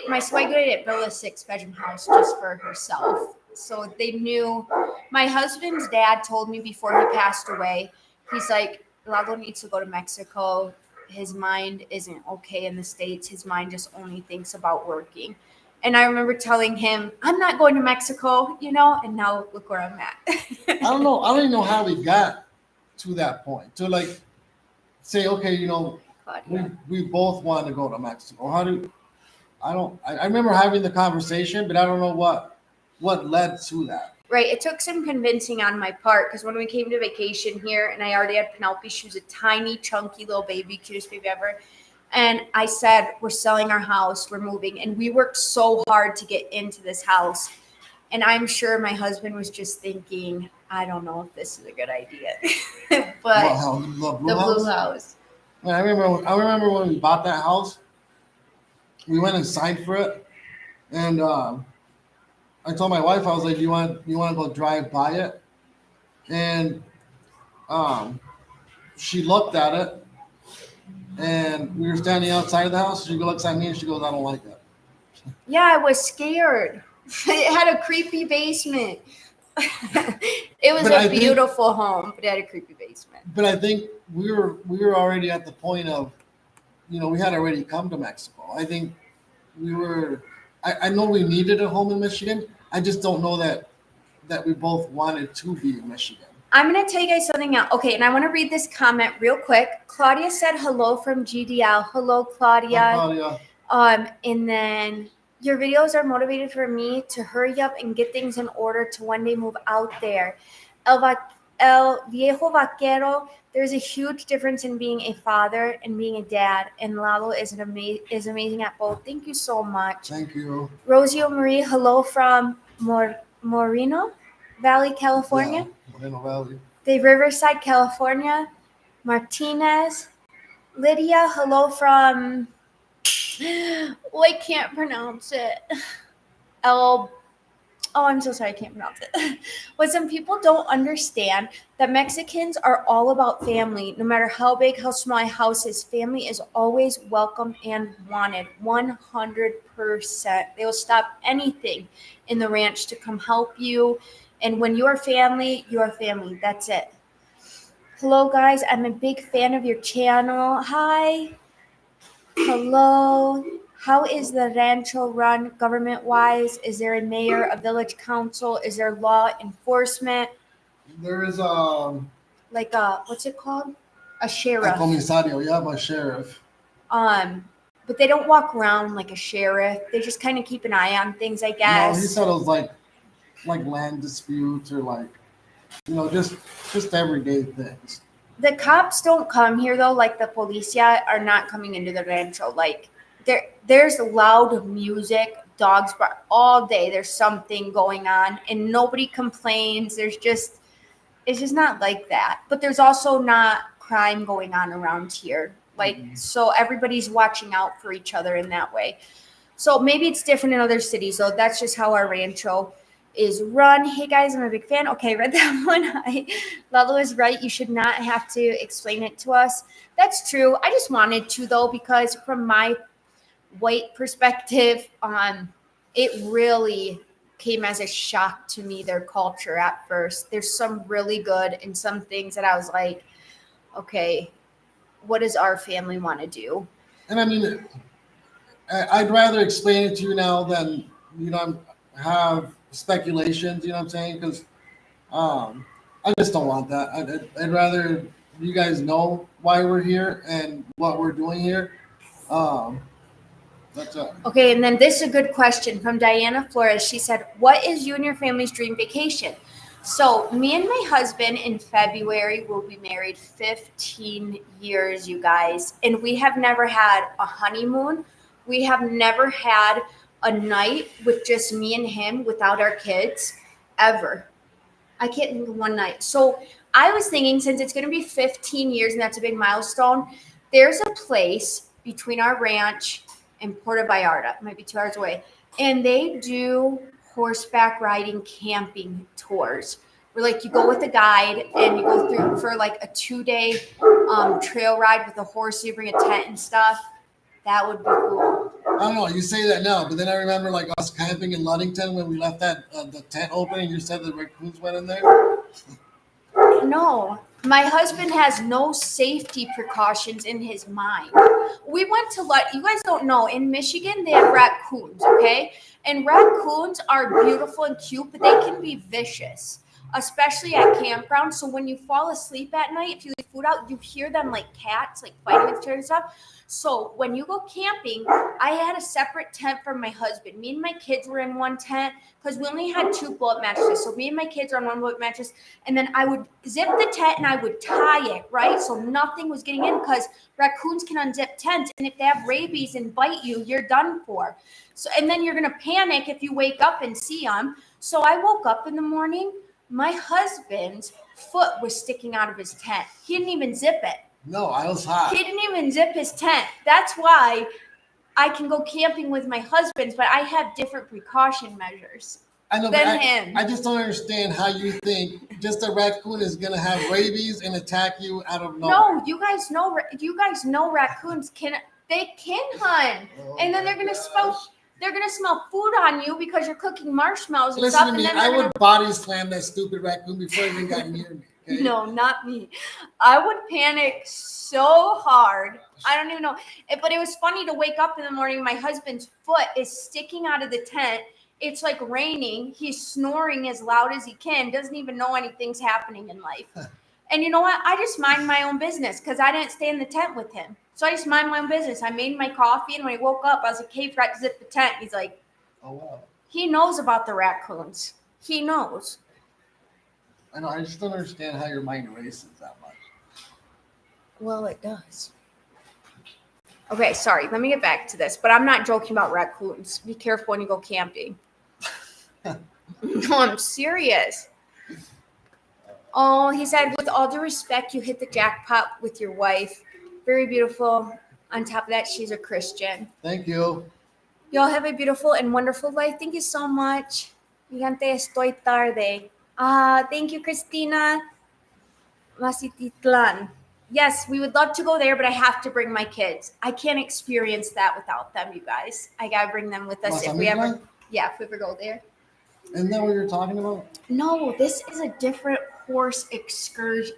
My suegra didn't build a 6-bedroom house just for herself. So they knew. My husband's dad told me before he passed away, he's like, Lalo needs to go to Mexico. His mind isn't okay in the States. His mind just only thinks about working. And I remember telling him, I'm not going to Mexico, and now look where I'm at. I don't know. I don't even know how we got to that point. To like say, okay, we both want to go to Mexico. I remember having the conversation, but I don't know what led to that. Right. It took some convincing on my part because when we came to vacation here and I already had Penelope, she was a tiny, chunky little baby, cutest baby ever. And I said, we're selling our house, we're moving. And we worked so hard to get into this house. And I'm sure my husband was just thinking, I don't know if this is a good idea. But the blue house. I remember when we bought that house, we went and signed for it. And I told my wife, I was like, you want to go drive by it? And she looked at it, and we were standing outside of the house. She looks at me and she goes, I don't like it. Yeah, I was scared. It had a creepy basement. It was beautiful home, but it had a creepy basement. But I think we were already at the point of, we had already come to Mexico. I think we were. I know we needed a home in Michigan. I just don't know that we both wanted to be in Michigan. I'm going to tell you guys something else. Okay, and I want to read this comment real quick. Claudia said hello from GDL. Hello, Claudia. Hi, Claudia. And then your videos are motivated for me to hurry up and get things in order to one day move out there. El Viejo Vaquero, there's a huge difference in being a father and being a dad, and Lalo is amazing at both. Thank you so much. Thank you. Rosio Marie, hello from Moreno Valley, California. Yeah, Moreno Valley. The Riverside, California. Martinez. Lydia, hello from, I can't pronounce it. I'm so sorry, I can't pronounce it. But some people don't understand that Mexicans are all about family. No matter how big, how small a house is, family is always welcome and wanted. 100%. They will stop anything in the ranch to come help you. And when you're family, you're family. That's it. Hello, guys. I'm a big fan of your channel. Hi. Hello. How is the rancho run government-wise? Is there a mayor, a village council? Is there law enforcement? There is Like what's it called? A a sheriff. comisario, yeah, a sheriff. But they don't walk around like a sheriff. They just kind of keep an eye on things, I No, guess. he settles like land disputes or like just everyday things. The cops don't come here though, like the policia are not coming into the rancho. Like there's loud music, dogs bark all day. There's something going on and nobody complains. It's just not like that. But there's also not crime going on around here. Like so everybody's watching out for each other in that way. So maybe it's different in other cities, though. That's just how our rancho is run. Hey guys, I'm a big fan. Okay, read that one. Lalo is right. You should not have to explain it to us. That's true. I just wanted to though, because from my white perspective, it really came as a shock to me, their culture at first. There's some really good and some things that I was like, okay, what does our family want to do? And I mean, I'd rather explain it to you now than have speculations. You know what I'm saying? Because I just don't want that. I'd rather you guys know why we're here and what we're doing here. That's it. Okay, and then this is a good question from Diana Flores. She said, what is you and your family's dream vacation? So me and my husband in February will be married 15 years, you guys. And we have never had a honeymoon. We have never had a night with just me and him without our kids, ever. I can't think of one night. So I was thinking, since it's going to be 15 years and that's a big milestone, there's a place between our ranch and Puerto Vallarta. It might be 2 hours away. And they do horseback riding camping tours where like you go with a guide and you go through for like a 2-day trail ride with a horse. So you bring a tent and stuff. That would be cool. I don't know. You say that now, but then I remember like us camping in Ludington when we left that the tent open, and you said the raccoons went in there. No, my husband has no safety precautions in his mind. We went to you guys don't know, in Michigan they have raccoons, okay? And raccoons are beautiful and cute, but they can be vicious, especially at campgrounds. So when you fall asleep at night, if you leave food out, you hear them like cats, like fighting with each other and stuff. So when you go camping, I had a separate tent for my husband. Me and my kids were in one tent because we only had 2 bullet mattresses. So me and my kids are on one bullet mattress. And then I would zip the tent and I would tie it, right? So nothing was getting in because raccoons can unzip tents. And if they have rabies and bite you, you're done for. So, and then you're going to panic if you wake up and see them. So I woke up in the morning. My husband's foot was sticking out of his tent. He didn't even zip it. No, I was hot. He didn't even zip his tent. That's why I can go camping with my husband, but I have different precaution measures I know, than him. I just don't understand how you think just a raccoon is gonna have rabies and attack you out of nowhere. No, you guys know raccoons can hunt, and then they're gonna smell food on you because you're cooking marshmallows and Listen stuff. to me. And then I would body slam that stupid raccoon before it even got near me. Okay? No, not me. I would panic so hard. I don't even know. But it was funny to wake up in the morning. My husband's foot is sticking out of the tent. It's like raining. He's snoring as loud as he can. Doesn't even know anything's happening in life. And you know what? I just mind my own business because I didn't stay in the tent with him. So I just mind my own business. I made my coffee, and when he woke up, I was like, hey, forgot to zip the tent. He's like, oh, wow. He knows about the raccoons. He knows. I know. I just don't understand how your mind races that much. Well, it does. Okay, sorry. Let me get back to this. But I'm not joking about raccoons. Be careful when you go camping. No, I'm serious. Oh, he said, with all due respect, you hit the jackpot with your wife. Very beautiful. On top of that, she's a Christian. Thank you. Y'all have a beautiful and wonderful life. Thank you so much. Gigante, estoy tarde. Thank you, Christina. Masititlan. Yes, we would love to go there, but I have to bring my kids. I can't experience that without them, you guys. I gotta bring them with us if we ever go there. Isn't that what you're talking about? No, this is a different horse excursion.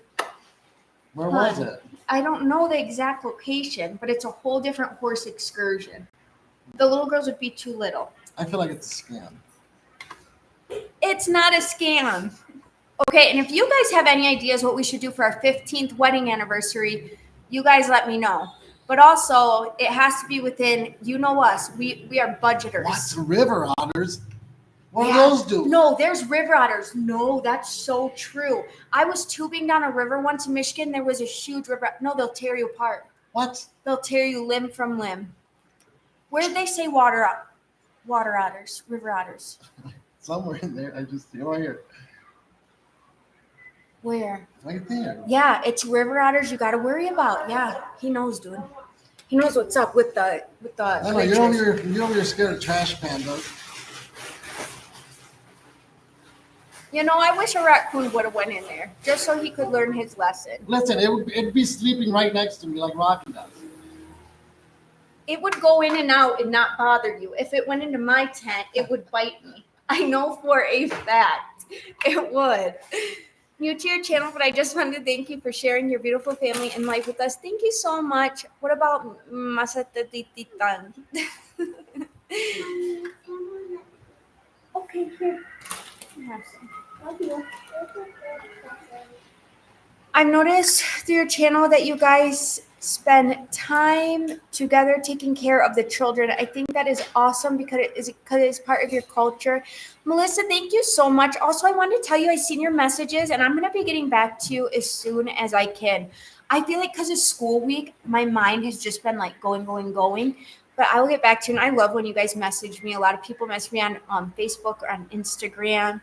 Where was it? I don't know the exact location, but it's a whole different horse excursion. The little girls would be too little. I feel like it's a scam. It's not a scam. Okay, and if you guys have any ideas what we should do for our 15th wedding anniversary, you guys let me know. But also, it has to be within, you know us, we are budgeters. What's river otters? What do Yeah. those do? No, there's river otters. No, that's so true. I was tubing down a river once in Michigan. There was a huge river. No, they'll tear you apart. What? They'll tear you limb from limb. Where did they say water otters, river otters? Somewhere in there. Right here. Where? Right there. Yeah, it's river otters you got to worry about. Yeah, he knows, dude. He knows what's up with the. I know you're scared of trash pandas. You know, I wish a raccoon would have went in there just so he could learn his lesson. Listen, it'd be sleeping right next to me like Rocky does. It would go in and out and not bother you. If it went into my tent, it would bite me. I know for a fact it would. New to your channel, but I just wanted to thank you for sharing your beautiful family and life with us. Thank you so much. What about Masatatitan? Okay, here. Have some. Love you. I've noticed through your channel that you guys spend time together taking care of the children. I think that is awesome because it's part of your culture. Melissa, thank you so much. Also, I wanted to tell you I've seen your messages and I'm going to be getting back to you as soon as I can. I feel like because it's school week, my mind has just been like going. But I will get back to you. And I love when you guys message me. A lot of people message me on Facebook or on Instagram.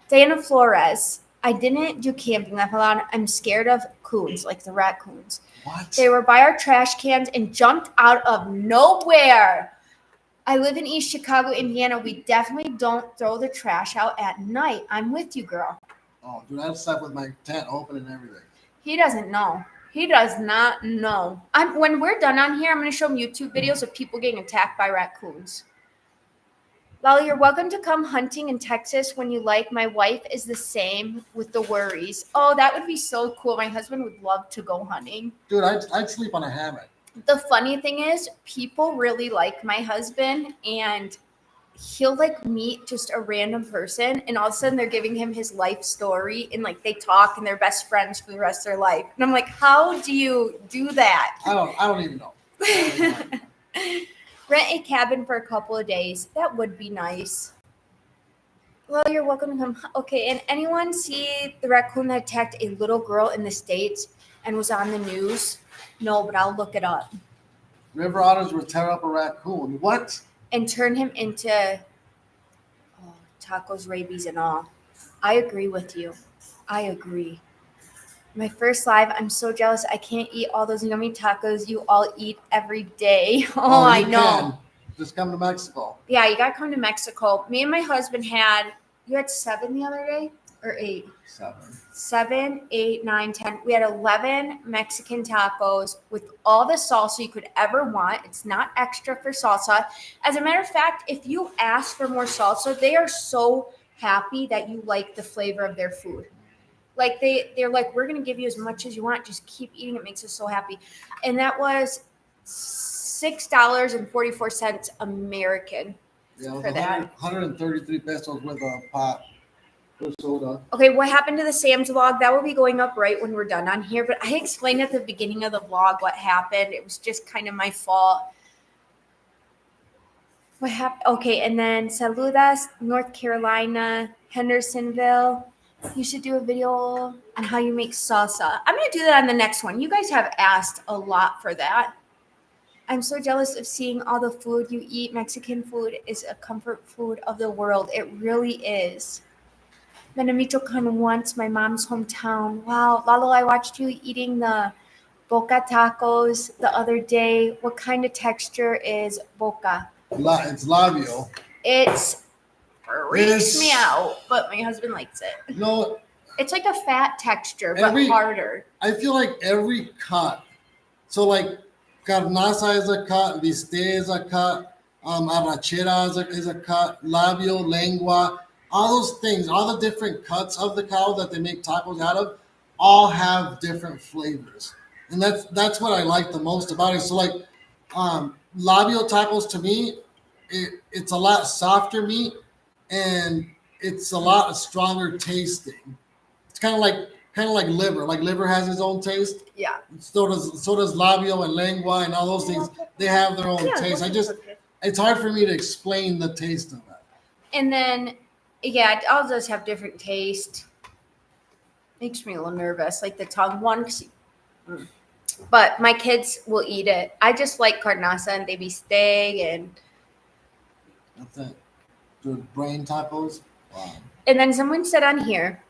Diana Flores, I didn't do camping that long. I'm scared of coons, like the raccoons. What? They were by our trash cans and jumped out of nowhere. I live in East Chicago, Indiana. We definitely don't throw the trash out at night. I'm with you, girl. Oh, dude, I slept with my tent open and everything. He doesn't know. He does not know. When we're done on here, I'm going to show him YouTube videos of people getting attacked by raccoons. Lolly, you're welcome to come hunting in Texas when you like. My wife is the same with the worries. Oh, that would be so cool. My husband would love to go hunting. Dude, I'd sleep on a hammock. The funny thing is, people really like my husband, and he'll like meet just a random person, and all of a sudden they're giving him his life story, and like they talk, and they're best friends for the rest of their life. And I'm like, how do you do that? I don't even know. Rent a cabin for a couple of days. That would be nice. Well, you're welcome to come. Okay, and anyone see the raccoon that attacked a little girl in the States and was on the news? No, but I'll look it up. River otters would tear up a raccoon. What? And turn him into tacos, rabies, and all. I agree with you. I agree. My first live, I'm so jealous. I can't eat all those yummy tacos you all eat every day. Oh, I know. Can. Just come to Mexico. Yeah, you got to come to Mexico. Me and my husband you had 7 the other day? Or 8? 7, 8, 9, 10. We had 11 Mexican tacos with all the salsa you could ever want. It's not extra for salsa. As a matter of fact, if you ask for more salsa, they are so happy that you like the flavor of their food. Like they're like, we're going to give you as much as you want. Just keep eating. It makes us so happy. And that was $6.44 American. Yeah, it was for that. 133 pesos with a pot of soda. Okay, what happened to the Sam's vlog? That will be going up right when we're done on here. But I explained at the beginning of the vlog what happened. It was just kind of my fault. What happened? Okay, and then Saludas, North Carolina, Hendersonville. You should do a video on how you make salsa. I'm going to do that on the next one. You guys have asked a lot for that. I'm so jealous of seeing all the food you eat. Mexican food is a comfort food of the world. It really is. Benamitocan once, my mom's hometown. Wow, Lalo, I watched you eating the boca tacos the other day. What kind of texture is boca? It's labio. It's freaks me out, but my husband likes it. No, it's like a fat texture, but harder. I feel like every cut. So like carnaza is a cut, bistec is a cut, arrachera is a cut, labio, lengua, all those things, all the different cuts of the cow that they make tacos out of. all have different flavors, and that's what I like the most about it. So like, labio tacos to me, it's a lot softer meat, and it's a lot stronger tasting. It's kind of like liver. Like liver has its own taste. Yeah. So does labio and lengua and all those things. They have their own Yeah, taste. those are good. It's hard for me to explain the taste of it. And then, yeah, it all does have different taste. Makes me a little nervous, like the tongue one. But my kids will eat it. I just like carnaza and baby steak, That's it. The brain tacos. Wow. and then someone said on here,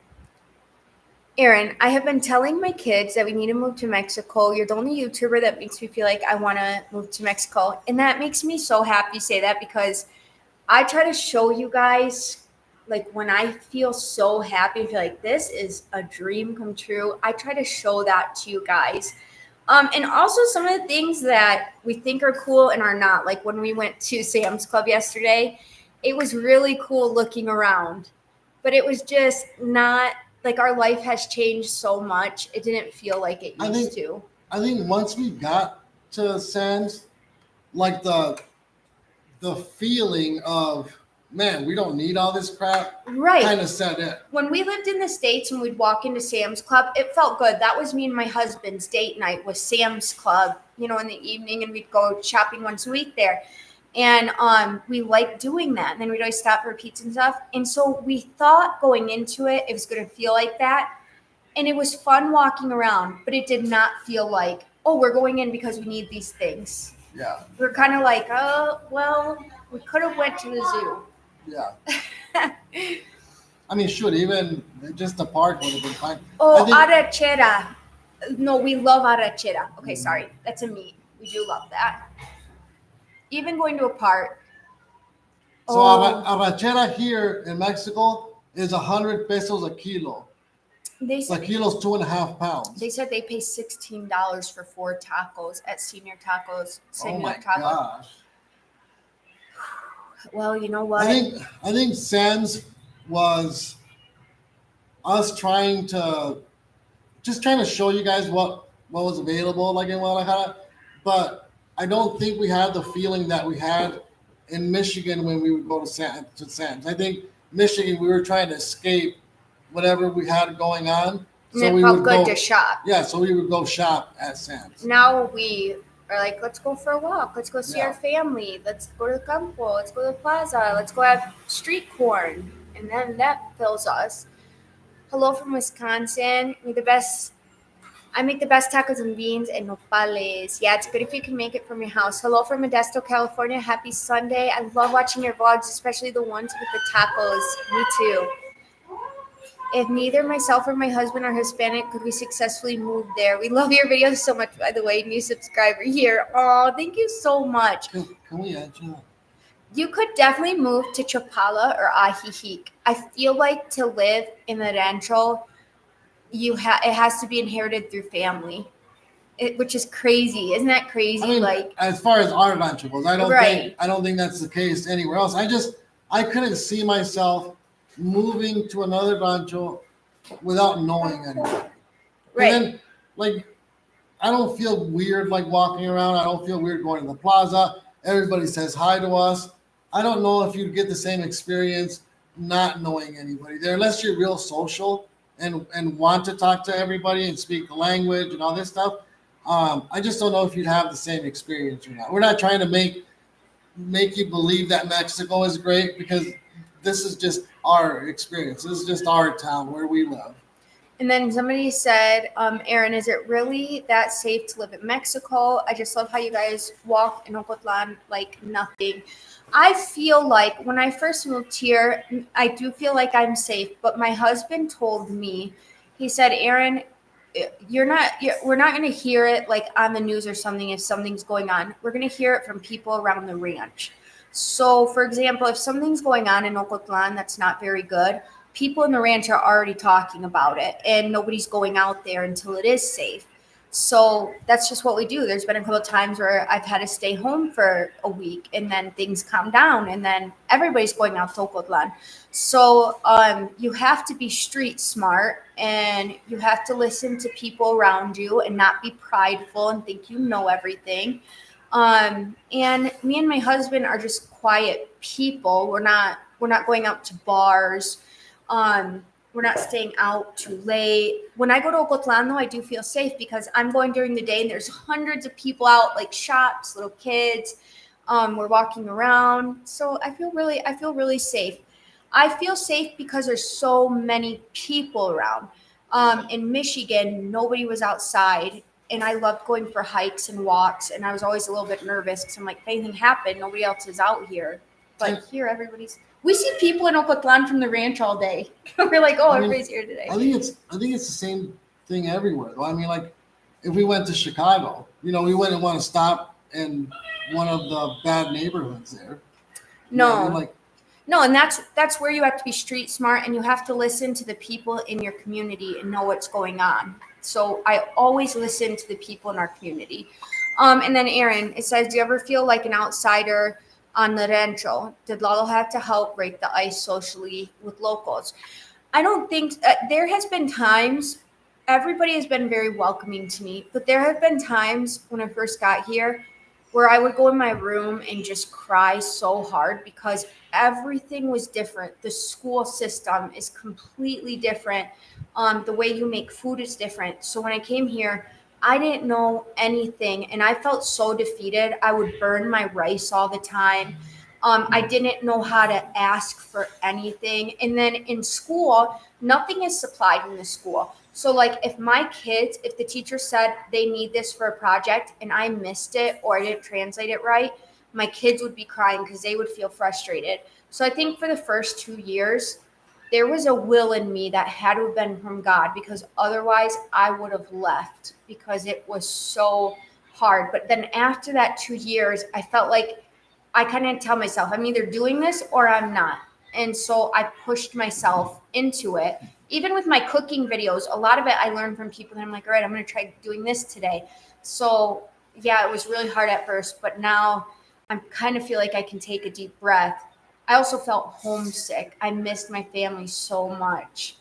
Aaron, I have been telling my kids that we need to move to Mexico. You're the only YouTuber that makes me feel like I want to move to Mexico. And that makes me so happy you say that, because I try to show you guys, like when I feel so happy and feel like this is a dream come true, I try to show that to you guys. And also some of the things that we think are cool and are not. Like when we went to Sam's Club yesterday, it was really cool looking around, but it was just not like our life has changed so much. It didn't feel like it used to. I think once we got to Sands, like the feeling of, man, we don't need all this crap, Right. kind of set in. When we lived in the States and we'd walk into Sam's Club, it felt good. That was me and my husband's date night, was Sam's Club, in the evening, and we'd go shopping once a week there. And we liked doing that. And then we'd always stop for pizza and stuff. And so we thought going into it was going to feel like that. And it was fun walking around, but it did not feel like, oh, we're going in because we need these things. Yeah, We're kind of like, oh, well, we could have went to the zoo. yeah. I mean, shoot, even just the park would have been fine. Oh, I think- arrachera. No, we love arrachera. Okay, sorry. That's a meat. We do love that. Even going to a park. So arrachera here in Mexico is 100 pesos a kilo. They A said kilo's 2.5 pounds. they said they pay $16 for 4 tacos at Senior Tacos. Oh Senior my Tacos. gosh. Well, you know what? I think Sands was us trying to show you guys what was available like in Guadalajara, but I don't think we had the feeling that we had in Michigan when we would go to Sam's. I think Michigan, we were trying to escape whatever we had going on. And it felt good to shop. Yeah, so we would go shop at Sam's. Now we are like, let's go for a walk. Let's go see Yeah. our family. Let's go to the campo. Let's go to the plaza. Let's go have street corn. And then that fills us. Hello from Wisconsin. I make the best tacos and beans and nopales. Yeah, it's good if you can make it from your house. Hello from Modesto, California. Happy Sunday. I love watching your vlogs, especially the ones with the tacos. Me too. If neither myself or my husband are Hispanic, could we successfully move there? We love your videos so much, by the way. New subscriber here. Oh, thank you so much. Can we add you? You could definitely move to Chapala or Ajijic. I feel like to live in the rancho, it has to be inherited through family, which is crazy. Isn't that crazy? I mean, as far as our rancho goes, I don't think that's the case anywhere else. I couldn't see myself moving to another rancho without knowing anyone. Right. And then, like, I don't feel weird like walking around. I don't feel weird going to the plaza. Everybody says hi to us. I don't know if you'd get the same experience not knowing anybody there, unless you're real social and want to talk to everybody and speak the language and all this stuff. I just don't know if you'd have the same experience or not. We're not trying to make you believe that Mexico is great, because this is just our experience. This is just our town where we live. And then somebody said, Aaron, is it really that safe to live in Mexico? I just love how you guys walk in Ocotlan like nothing. I feel like when I first moved here, I do feel like I'm safe. But my husband told me, he said, Aaron, we're not going to hear it like on the news or something if something's going on. We're going to hear it from people around the ranch. So, for example, if something's going on in Ocotlan that's not very good, people in the ranch are already talking about it, and nobody's going out there until it is safe. So that's just what we do. There's been a couple of times where I've had to stay home for a week and then things calm down and then everybody's going out to Ocotlan. So you have to be street smart and you have to listen to people around you and not be prideful and think you know everything. And me and my husband are just quiet people. We're not going out to bars. We're not staying out too late. When I go to Ocotlan, though, I do feel safe because I'm going during the day and there's hundreds of people out, like shops, little kids. We're walking around, so I feel really safe. I feel safe because there's so many people around. In Michigan, nobody was outside, and I loved going for hikes and walks. And I was always a little bit nervous because I'm like, if anything happened, nobody else is out here. But here, everybody's. We see people in Ocotlan from the ranch all day. We're like, oh, everybody's here today. I think it's the same thing everywhere. Though. I mean, like if we went to Chicago, we wouldn't want to stop in one of the bad neighborhoods there. No, no, and that's where you have to be street smart and you have to listen to the people in your community and know what's going on. So I always listen to the people in our community. And then Aaron, it says, do you ever feel like an outsider on the rancho? Did Lalo have to help break the ice socially with locals? I don't think there has been times, everybody has been very welcoming to me, but there have been times when I first got here where I would go in my room and just cry so hard because everything was different. The school system is completely different. The way you make food is different. So when I came here, I didn't know anything and I felt so defeated. I would burn my rice all the time. I didn't know how to ask for anything. And then in school, nothing is supplied in the school. So like if the teacher said they need this for a project and I missed it or I didn't translate it right, my kids would be crying because they would feel frustrated. So I think for the first 2 years, there was a will in me that had to have been from God because otherwise I would have left because it was so hard. But then after that 2 years, I felt like I kind of tell myself I'm either doing this or I'm not. And so I pushed myself into it. Even with my cooking videos, a lot of it I learned from people and I'm like, all right, I'm going to try doing this today. So yeah, it was really hard at first, but now I kind of feel like I can take a deep breath. I also felt homesick. I missed my family so much.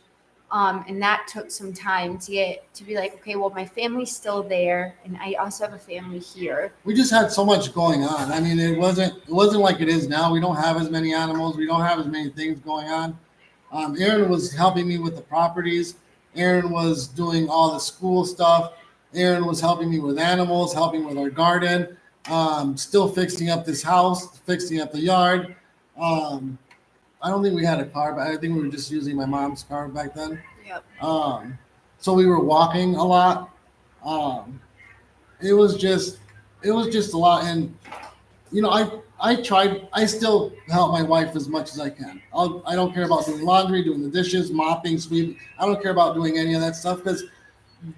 And that took some time to be like, okay, well, my family's still there. And I also have a family here. We just had so much going on. I mean, it wasn't like it is now. We don't have as many animals. We don't have as many things going on. Aaron was helping me with the properties. Aaron was doing all the school stuff. Aaron was helping me with animals, helping with our garden, still fixing up this house, fixing up the yard. I don't think we had a car, but I think we were just using my mom's car back then. Yep. So we were walking a lot. It was just a lot. And, I still help my wife as much as I can. I don't care about doing laundry, doing the dishes, mopping, sweeping. I don't care about doing any of that stuff because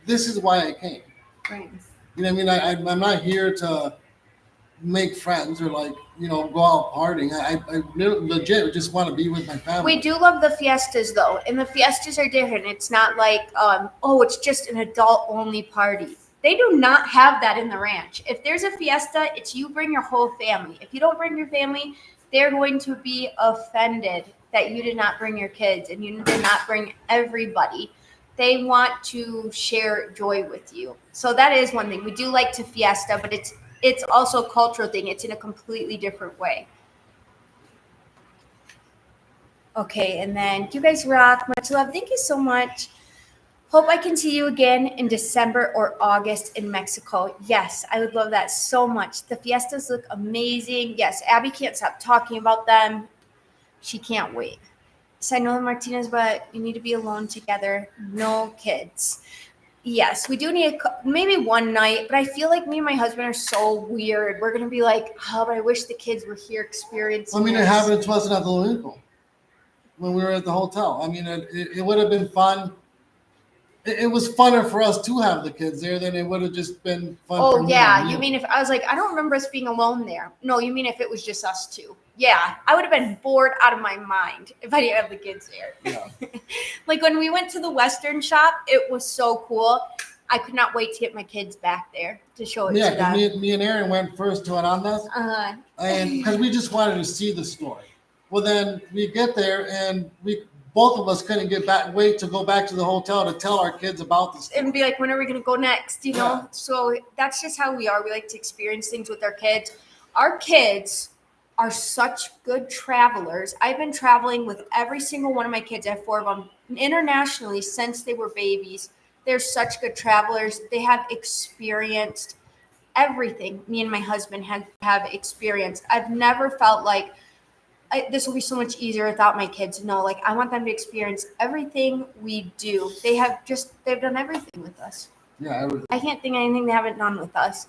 this is why I came. Right. You know what I mean? I'm not here to make friends or go out partying. I legit just want to be with my family. We do love the fiestas though, and the fiestas are different. It's not like it's just an adult only party. They do not have that in the ranch. If there's a fiesta, it's you bring your whole family. If you don't bring your family, they're going to be offended that you did not bring your kids and you did not bring everybody. They want to share joy with you. So that is one thing. We do like to fiesta, but it's also a cultural thing. It's in a completely different way. Okay, and then you guys rock. Much love. Thank you so much. Hope I can see you again in December or August in Mexico. Yes, I would love that so much. The fiestas look amazing. Yes, Abby can't stop talking about them. She can't wait. So I know the Martinez, but you need to be alone together. No kids. Yes, we do need maybe one night, but I feel like me and my husband are so weird. We're going to be like, oh, but I wish the kids were here experiencing it this. happened to us at the Olympico when we were at the hotel. I mean, it would have been fun. It was funner for us to have the kids there than it would have just been fun. Oh, yeah. You mean if I was like, I don't remember us being alone there. No, you mean if it was just us two. Yeah, I would have been bored out of my mind if I didn't have the kids there. Yeah. Like when we went to the Western shop, it was so cool. I could not wait to get my kids back there to show it Yeah, to because them. me and Aaron went first to Arandas, and because we just wanted to see the store. Well, then we get there, and we both of us couldn't wait to go back to the hotel to tell our kids about the store. And be like, when are we going to go next? You know? Yeah. So that's just how we are. We like to experience things with our kids. Our kids are such good travelers. I've been traveling with every single one of my kids. I have 4 of them internationally since they were babies. They're such good travelers. They have experienced everything me and my husband have experienced. I've never felt like this will be so much easier without my kids. No, like I want them to experience everything we do. They've done everything with us. Yeah, I can't think of anything they haven't done with us.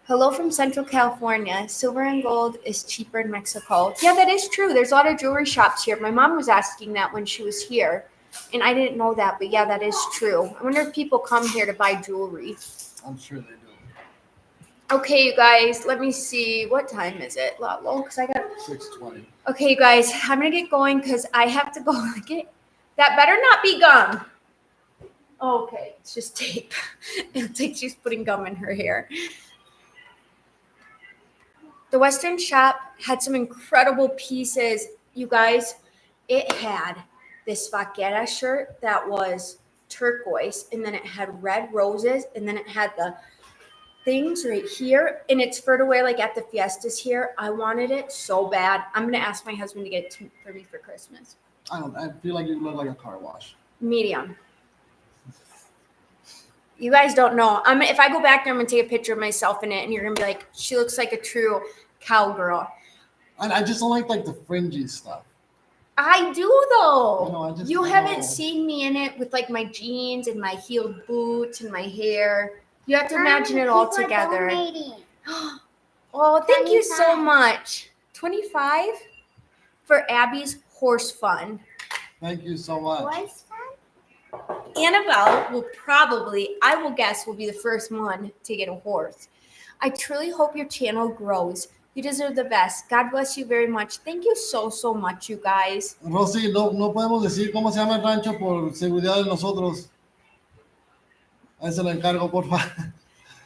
Hello from Central California. Silver and gold is cheaper in Mexico. Yeah, that is true. There's a lot of jewelry shops here. My mom was asking that when she was here, and I didn't know that, but yeah, that is true. I wonder if people come here to buy jewelry. I'm sure they do. Okay, you guys, let me see. What time is it, Lalo? Because I got 6:20. Okay, you guys, I'm gonna get going because I have to go get. That better not be gum. Okay, it's just tape. It looks like she's putting gum in her hair. The Western shop had some incredible pieces. You guys, it had this vaquera shirt that was turquoise, and then it had red roses, and then it had the things right here, and it's for to wear like at the fiestas here. I wanted it so bad. I'm gonna ask my husband to get it for me for Christmas. I feel like you look like a car wash. Medium. You guys don't know. If I go back there, I'm gonna take a picture of myself in it, and you're gonna be like, she looks like a true cowgirl. I just don't like the fringy stuff. I do though. No, you haven't seen me in it with like my jeans and my heeled boots and my hair. You have to imagine it all together. Oh, thank you so much. 25 for Abby's horse fun. Thank you so much. Horse fun? Annabelle will probably, I will guess, will be the first one to get a horse. I truly hope your channel grows. You deserve the best. God bless you very much. Thank you so, so much, you guys. Rosy, no podemos decir cómo se llama el rancho por seguridad de nosotros. Ahí se lo encargo, por favor.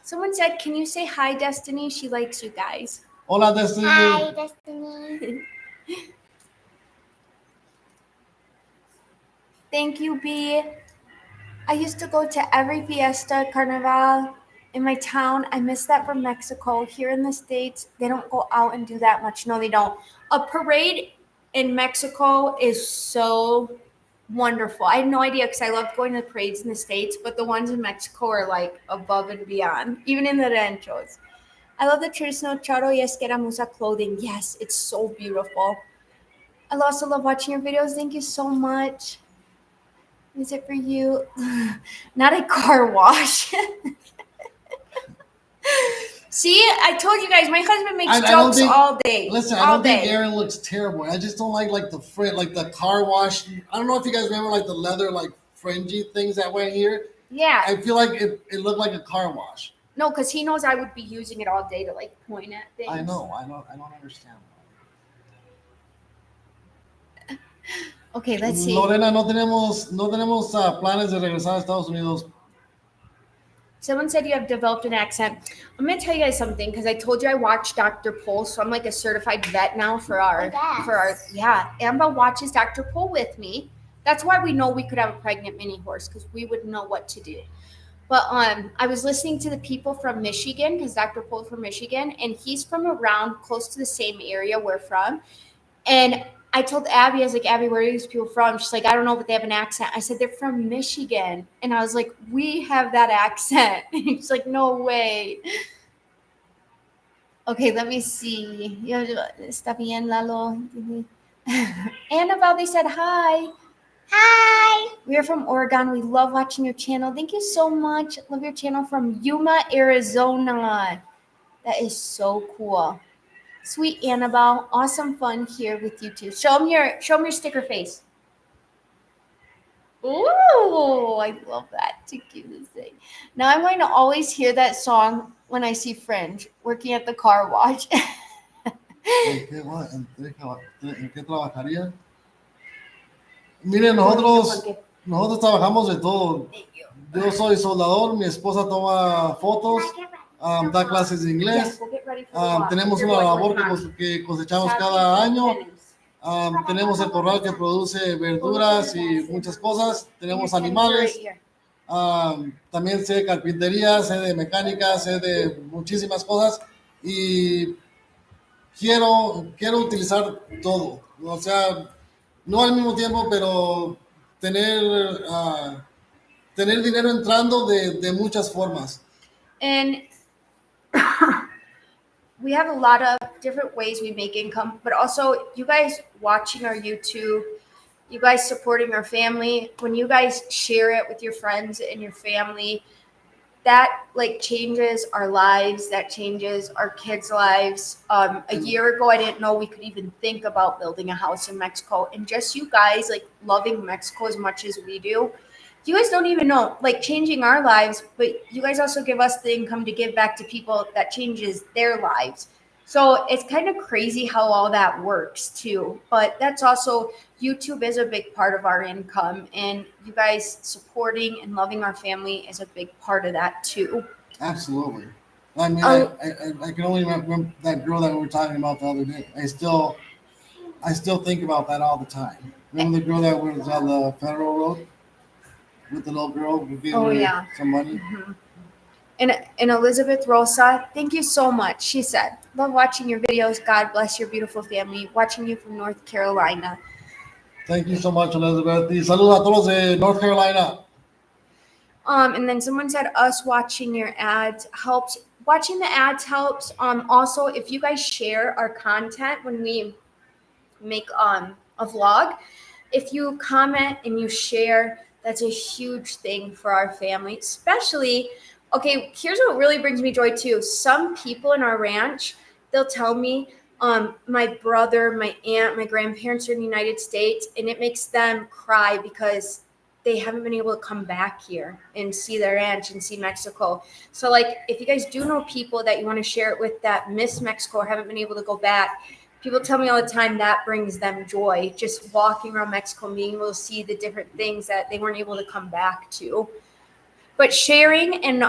Someone said, can you say hi, Destiny? She likes you guys. Hola, Destiny. Hi, Destiny. Thank you, B. I used to go to every fiesta, carnival in my town. I miss that from Mexico. Here in the States, they don't go out and do that much. No, they don't. A parade in Mexico is so wonderful. I had no idea because I love going to the parades in the States, but the ones in Mexico are like above and beyond, even in the ranchos. I love the traditional charo y escaramuza clothing. Yes, it's so beautiful. I also love watching your videos. Thank you so much. Is it for you? Not a car wash. See, I told you guys, my husband makes jokes all day. Listen, I don't think Aaron looks terrible. I just don't like the car wash. I don't know if you guys remember like the leather fringy things that went here. Yeah. I feel like it looked like a car wash. No, because he knows I would be using it all day to point at things. I know. I don't understand. Okay, let's see. Lorena, no tenemos planes de regresar a Estados Unidos. Someone said you have developed an accent. I'm going to tell you guys something because I told you I watched Dr. Pol, so I'm like a certified vet now for our Amber watches Dr. Pol with me. That's why we know we could have a pregnant mini horse because we would know what to do. But I was listening to the people from Michigan because Dr. Pol's from Michigan and he's from around close to the same area we're from. And I told Abby, I was like, Abby, where are these people from? She's like, I don't know, but they have an accent. I said, they're from Michigan. And I was like, we have that accent. And she's like, no way. Okay, let me see. Está bien, Lalo. Annabelle, they said hi. Hi. We are from Oregon. We love watching your channel. Thank you so much. Love your channel from Yuma, Arizona. That is so cool. Sweet Annabelle, awesome fun here with you too. Show them your sticker face. Ooh, I love that. It's the cutest thing. Now I'm going to always hear that song when I see Fringe working at the car wash. ¿En qué trabajaría? Miren, nosotros trabajamos de todo. Yo soy soldador, mi esposa toma fotos, da clases de inglés. Tenemos una labor que cosechamos cada año. Tenemos el corral que produce verduras y muchas cosas. Tenemos animales. También sé de carpintería, sé de mecánica, sé de muchísimas cosas. Y quiero utilizar todo. O sea, no al mismo tiempo, pero tener, tener dinero entrando de muchas formas. And we have a lot of different ways we make income, but also you guys watching our YouTube, you guys supporting our family, when you guys share it with your friends and your family, that like changes our lives, that changes our kids' lives. A year ago, I didn't know we could even think about building a house in Mexico, and just you guys like loving Mexico as much as we do. You guys don't even know, like changing our lives, but you guys also give us the income to give back to people that changes their lives. So it's kind of crazy how all that works too. But that's also, YouTube is a big part of our income, and you guys supporting and loving our family is a big part of that too. Absolutely. I mean, I can only remember that girl that we were talking about the other day. I still think about that all the time. Remember the girl that was on the Federal Road with the little girl who gave her some money? Mm-hmm. And Elizabeth Rosa, thank you so much. She said, love watching your videos. God bless your beautiful family. Watching you from North Carolina. Thank you so much, Elizabeth. Y saludos a todos de North Carolina. And then someone said us watching your ads helps. Watching the ads helps. Also, if you guys share our content when we make a vlog, if you comment and you share, that's a huge thing for our family. Especially, okay, here's what really brings me joy too. Some people in our ranch, they'll tell me, my brother, my aunt, my grandparents are in the United States, and it makes them cry because they haven't been able to come back here and see their ranch and see Mexico. So like, if you guys do know people that you want to share it with that miss Mexico or haven't been able to go back, people tell me all the time that brings them joy, just walking around Mexico and being able to see the different things that they weren't able to come back to. But sharing and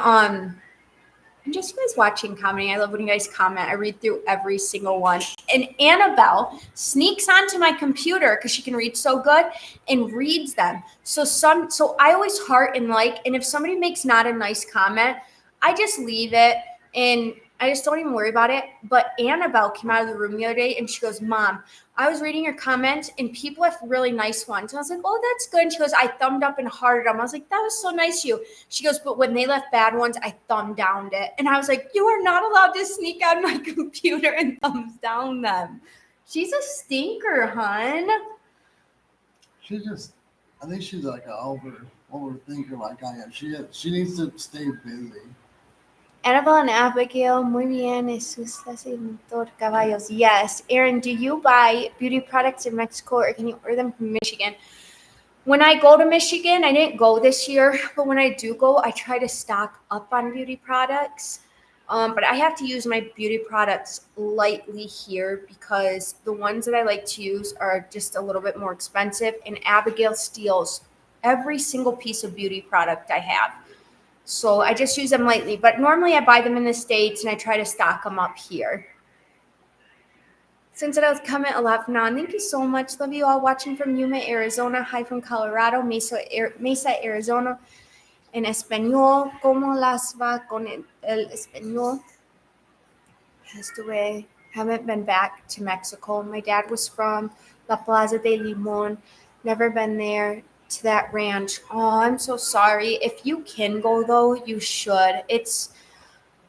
just you guys watching, commenting. I love when you guys comment. I read through every single one. And Annabelle sneaks onto my computer because she can read so good and reads them. So I always heart and like, and if somebody makes not a nice comment, I just leave it and I just don't even worry about it. But Annabelle came out of the room the other day and she goes, Mom, I was reading your comments and people have really nice ones. And I was like, oh, that's good. And she goes, I thumbed up and hearted them. I was like, that was so nice of you. She goes, but when they left bad ones, I thumbed downed it. And I was like, you are not allowed to sneak on my computer and thumbs down them. She's a stinker, hun. I think she's like an overthinker like I am. She needs to stay busy. Annabelle and Abigail, muy bien, Jesus Señor Caballos. Yes. Aaron, do you buy beauty products in Mexico or can you order them from Michigan? When I go to Michigan, I didn't go this year, but when I do go, I try to stock up on beauty products. But I have to use my beauty products lightly here because the ones that I like to use are just a little bit more expensive. And Abigail steals every single piece of beauty product I have. So I just use them lightly, but normally I buy them in the States and I try to stock them up here. Since I'll comment a lot from now on, thank you so much. Love you all watching from Yuma, Arizona. Hi from Colorado, Mesa, Arizona. En español, ¿cómo las va con el español? Haven't been back to Mexico. My dad was from La Plaza de Limon. Never been there. To that ranch. Oh, I'm so sorry. If you can go though, you should. It's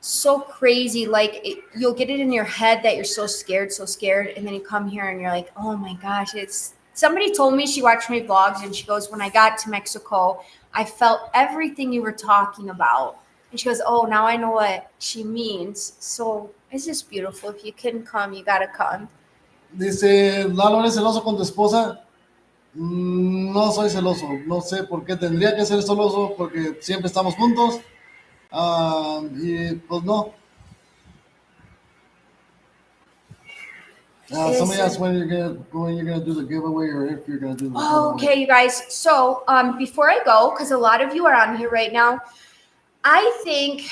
so crazy. Like you'll get it in your head that you're so scared, and then you come here and you're like, oh my gosh. It's somebody told me she watched my vlogs and she goes, when I got to Mexico, I felt everything you were talking about. And she goes, oh, now I know what she means. So it's just beautiful. If you can come, you gotta come. Dice, Lalo, ¿eres celoso con tu esposa? No soy celoso, no sé por qué tendría que ser celoso porque siempre estamos juntos y pues no. Somebody asked when you're gonna do the giveaway, or if you're gonna do the giveaway. Okay, you guys. So before I go, because a lot of you are on here right now, I think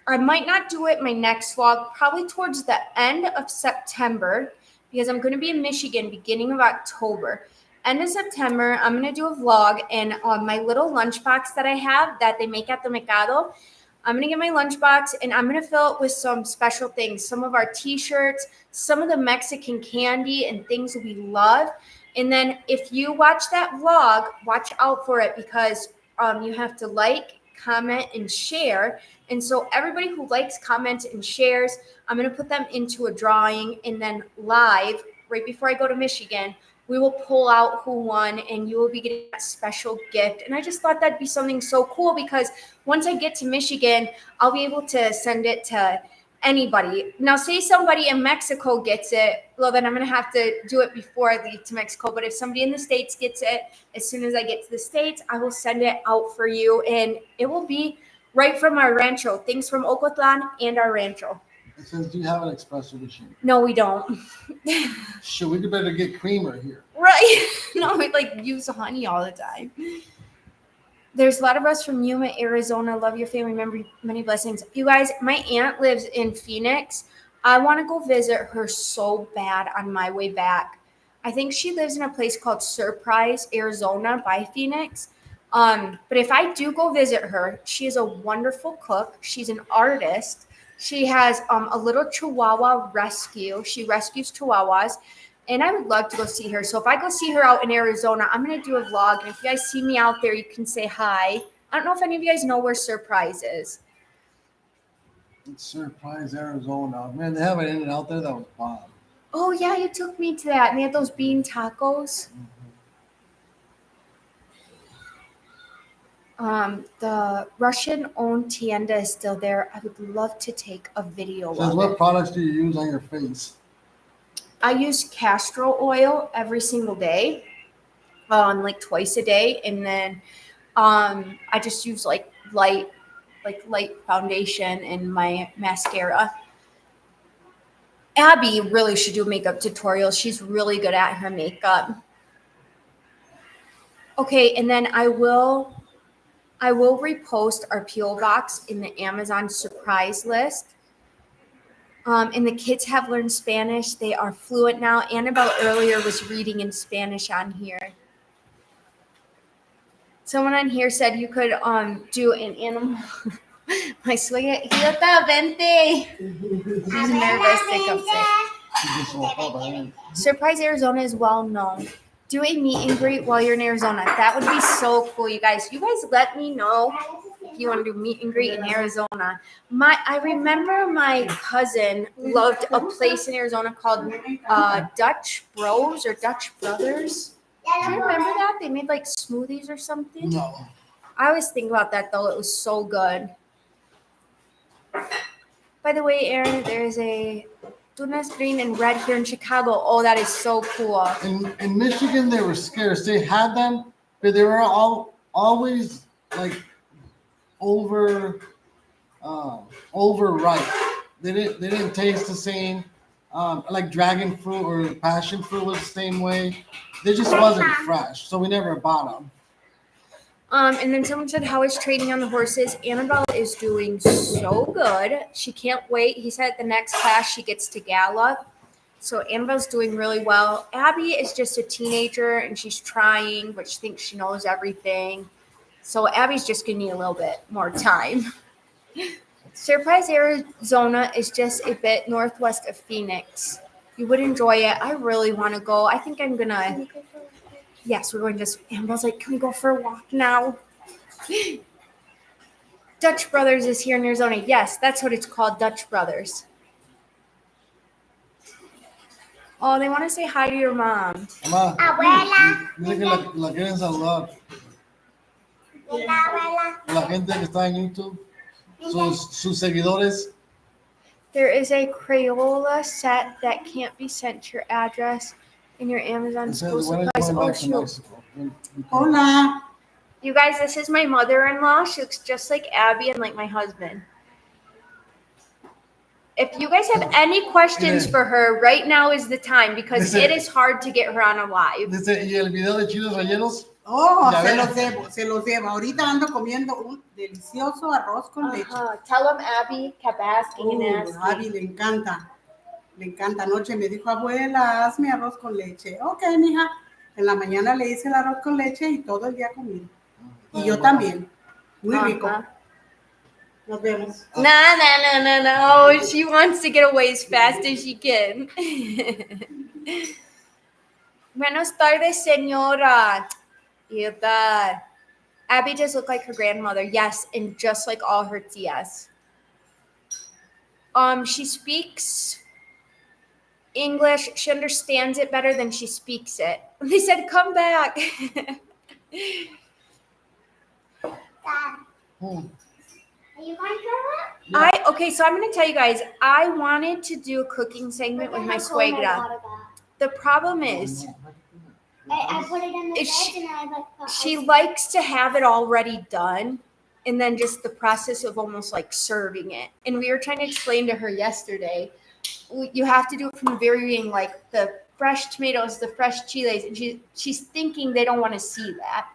I might not do it my next vlog, probably towards the end of September, because I'm going to be in Michigan beginning of October. End of September, I'm going to do a vlog, and my little lunchbox that I have that they make at the Mercado, I'm going to get my lunchbox, and I'm going to fill it with some special things, some of our t-shirts, some of the Mexican candy and things we love. And then if you watch that vlog, watch out for it, because you have to like, comment, and share. And so everybody who likes, comments, and shares, I'm going to put them into a drawing, and then live right before I go to Michigan, we will pull out who won, and you will be getting that special gift. And I just thought that'd be something so cool, because once I get to Michigan, I'll be able to send it to anybody. Now, say somebody in Mexico gets it, well, then I'm going to have to do it before I leave to Mexico. But if somebody in the States gets it, as soon as I get to the States, I will send it out for you, and it will be right from our rancho. Things from Ocotlan and our rancho. It says, do you have an espresso machine? No, we don't. Should we better get creamer here? Right. No, we use honey all the time. There's a lot of us from Yuma, Arizona. Love your family member. Many blessings. You guys, my aunt lives in Phoenix. I want to go visit her so bad on my way back. I think she lives in a place called Surprise, Arizona by Phoenix. But if I do go visit her, she is a wonderful cook. She's an artist. She has a little Chihuahua rescue. She rescues Chihuahuas. And I would love to go see her. So if I go see her out in Arizona, I'm going to do a vlog. And if you guys see me out there, you can say hi. I don't know if any of you guys know where Surprise is. It's Surprise, Arizona. Man, they have it in and out there that was bomb. Oh, yeah, you took me to that. And they had those bean tacos. The Russian-owned tienda is still there. I would love to take a video Says, of what it. products do you use on your face? I use castor oil every single day, twice a day, and then I just use light foundation and my mascara. Abby really should do a makeup tutorial. She's really good at her makeup. Okay, and then I will repost our P.O. box in the Amazon surprise list. And the kids have learned Spanish. They are fluent now. Annabelle earlier was reading in Spanish on here. Someone on here said you could do an animal. My suegra, Idiota, vente. She's nervous to come sit. Surprise Arizona is well known. Do a meet and greet while you're in Arizona. That would be so cool, you guys. You guys let me know if you want to do meet and greet in Arizona. I remember my cousin loved a place in Arizona called Dutch Bros or Dutch Brothers. Do you remember that? They made smoothies or something? No. I always think about that though. It was so good. By the way, Aaron, there's a tunas green and red here in Chicago. Oh, that is so cool. In Michigan, they were scarce. They had them, but they were always overripe. They didn't taste the same. Like dragon fruit or passion fruit was the same way. They just wasn't fresh, so we never bought them. And then someone said, how is training on the horses? Annabelle is doing so good. She can't wait. He said at the next class she gets to gallop. So Annabelle's doing really well. Abby is just a teenager and she's trying, but she thinks she knows everything. So Abby's just going to need a little bit more time. Surprise, Arizona is just a bit northwest of Phoenix. You would enjoy it. I really want to go. I think I'm going to... Yes, we're going to... Annabelle's like, can we go for a walk now? Dutch Brothers is here in Arizona. Yes, that's what it's called, Dutch Brothers. Oh, they want to say hi to your mom. Mamá, Abuela. dice que la quieren saludar. Hola, abuela. La gente que está en YouTube, sus seguidores. There is a Crayola set that can't be sent to your address in your Amazon It school says, when are you supplies. going Oh, back to shoot. Mexico? Hola. You guys, this is my mother-in-law. She looks just like Abby and like my husband. If you guys have any questions for her, right now is the time because it is hard to get her on a live. Dice, ¿y el video de chiles rellenos? Oh, Ya se ves. los debo, se los debo. Ahorita ando comiendo un delicioso arroz con leche. Tell them Abby kept asking and asking. Abby le encanta. Le encanta. Anoche me dijo, abuela, hazme arroz con leche. Ok, mija. En la mañana le hice el arroz con leche y todo el día comí. Y yo también. Muy rico. Nos vemos. No. She wants to get away as fast as she can. Buenas tardes, señora. Abby just looked like her grandmother. Yes, and just like all her tias. She speaks English. She understands it better than she speaks it. They said, come back. Dad, are you going to it? Okay, so I'm going to tell you guys, I wanted to do a cooking segment with my suegra. The problem is, I put it in the fridge and I like. she likes to have it already done and then just the process of almost like serving it. And we were trying to explain to her yesterday, you have to do it from the very beginning, like the fresh tomatoes, the fresh chiles. And she's thinking they don't want to see that.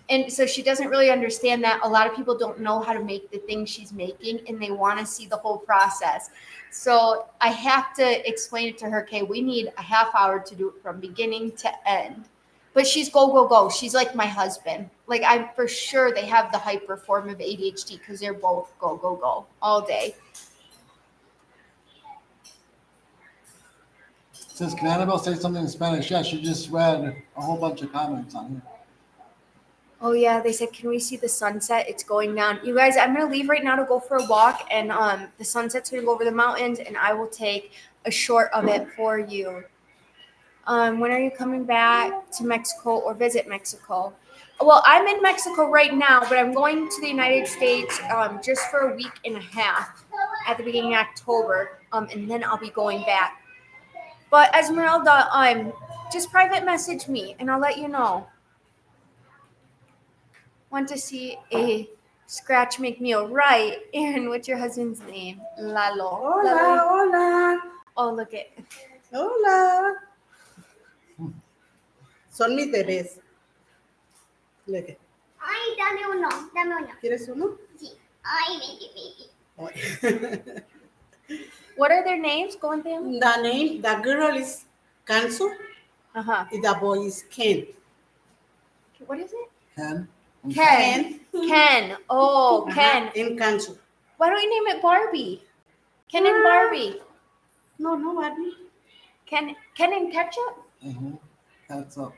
And so she doesn't really understand that a lot of people don't know how to make the things she's making and they want to see the whole process. So I have to explain it to her. Okay, we need a half hour to do it from beginning to end. But she's go. She's like my husband. Like I'm for sure they have the hyper form of ADHD because they're both go all day. Says, can Annabelle say something in Spanish? Yeah, she just read a whole bunch of comments on here. Oh yeah, they said, can we see the sunset? It's going down. You guys, I'm gonna leave right now to go for a walk, and the sunset's gonna go over the mountains, and I will take a short of it for you. When are you coming back to Mexico or visit Mexico? Well, I'm in Mexico right now, but I'm going to the United States just for a week and a half at the beginning of October, and then I'll be going back. But Esmeralda, just private message me, and I'll let you know. Want to see a scratch McMeal, right? And what's your husband's name? Lalo. Hola. Oh, look it. Hola. Son mis bebés. Look it. Ay, dame uno. ¿Quieres uno? Sí. Ay, baby. What are their names? Go on them. The girl is Kansu. The boy is Ken. What is it? Ken. Oh, Ken. And Kansu. Why don't you name it Barbie? Ken and Barbie. No, Barbie. Ken and Ketchup? Mm-hmm. That's up.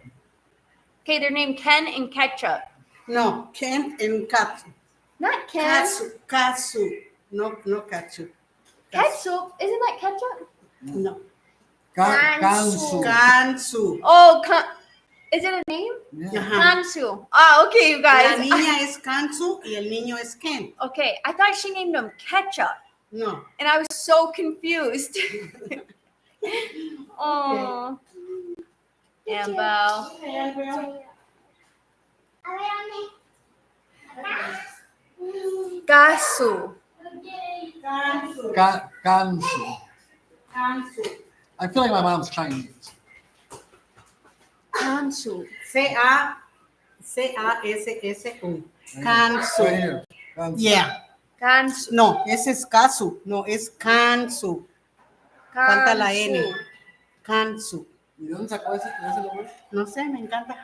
Okay, they're named Ken and Ketchup. No, Ken and Katsu. Not Ken. Katsu. No, Katsu. Ketchup? Isn't that ketchup? No. Kansu. Oh, is it a name? Yeah. Kansu. Oh, okay, you guys. La niña es Kansu y el niño es Ken. Okay, I thought she named them Ketchup. No. And I was so confused. Oh. Annabelle. Gasu. Kansu. I feel like my mom's Chinese. Kansu. Cassu. Kansu. Right here. Kansu. Yeah. Kansu. No, ese es Kasu. No, es Kansu. Falta la N. Kansu. ¿Y de dónde sacó ese nombre? No sé, me encanta.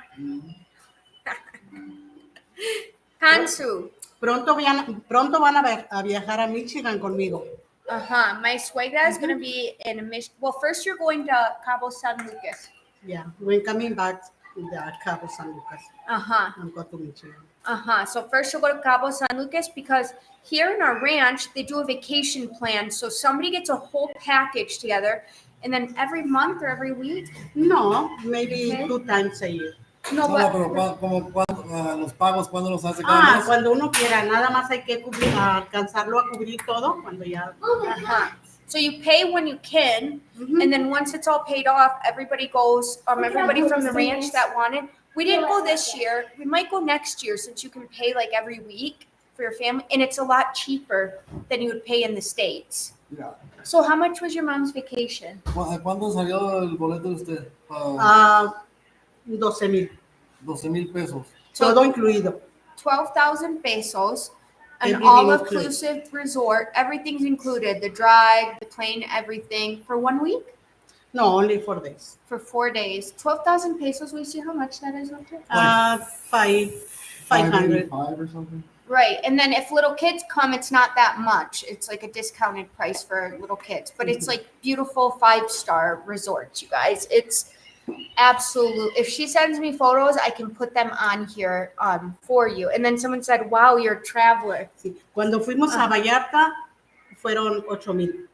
Kansu. Pronto van a viajar a Michigan conmigo. My suegra is going to be in Michigan. Well, first you're going to Cabo San Lucas. Yeah, we're coming back to the Cabo San Lucas. I'm going to Michigan. So first you'll go to Cabo San Lucas because here in our ranch, they do a vacation plan. So somebody gets a whole package together and then every month or every week? No, maybe 2 times a year. No, pero como los pagos, ¿cuándo los hace cada mes? Cuando uno quiera, nada más hay que alcanzarlo a cubrir todo cuando ya. So you pay when you can, and then once it's all paid off, everybody goes. Everybody from the ranch that wanted. We didn't go this year. We might go next year since you can pay like every week for your family, and it's a lot cheaper than you would pay in the States. Yeah. So how much was your mom's vacation? ¿Cuánto salió el boleto de usted? 12,000. 12,000 pesos. So Todo incluido. 12,000 pesos, an Everything all-inclusive resort. Everything's included: the drive, the plane, everything for 1 week, No, only 4 days. for 4 days. 12,000 pesos. We see how much that is. Okay. 500. 585 or something. Right, and then if little kids come, it's not that much. It's like a discounted price for little kids, but it's like beautiful 5-star resorts, you guys. It's absolute. If she sends me photos, I can put them on here for you. And then someone said, "Wow, you're a traveler." Sí. Cuando fuimos a Vallarta, fueron 8,000.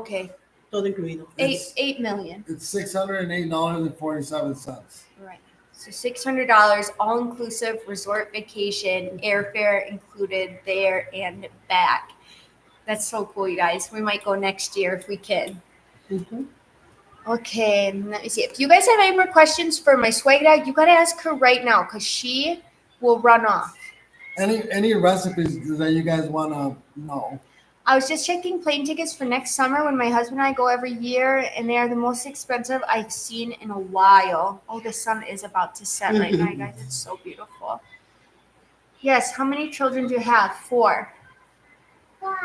Okay. Todo incluido. $8 million. It's $608.47. Right. So $600, all-inclusive resort vacation, airfare included there and back. That's so cool, you guys. We might go next year if we can. Ujú. Okay, let me see. If you guys have any more questions for my suegra, you gotta ask her right now because she will run off. Any recipes that you guys want to know? I was just checking plane tickets for next summer when my husband and I go every year, and they are the most expensive I've seen in a while. Oh, the sun is about to set right now, you guys. It's so beautiful. Yes, how many children do you have? 4.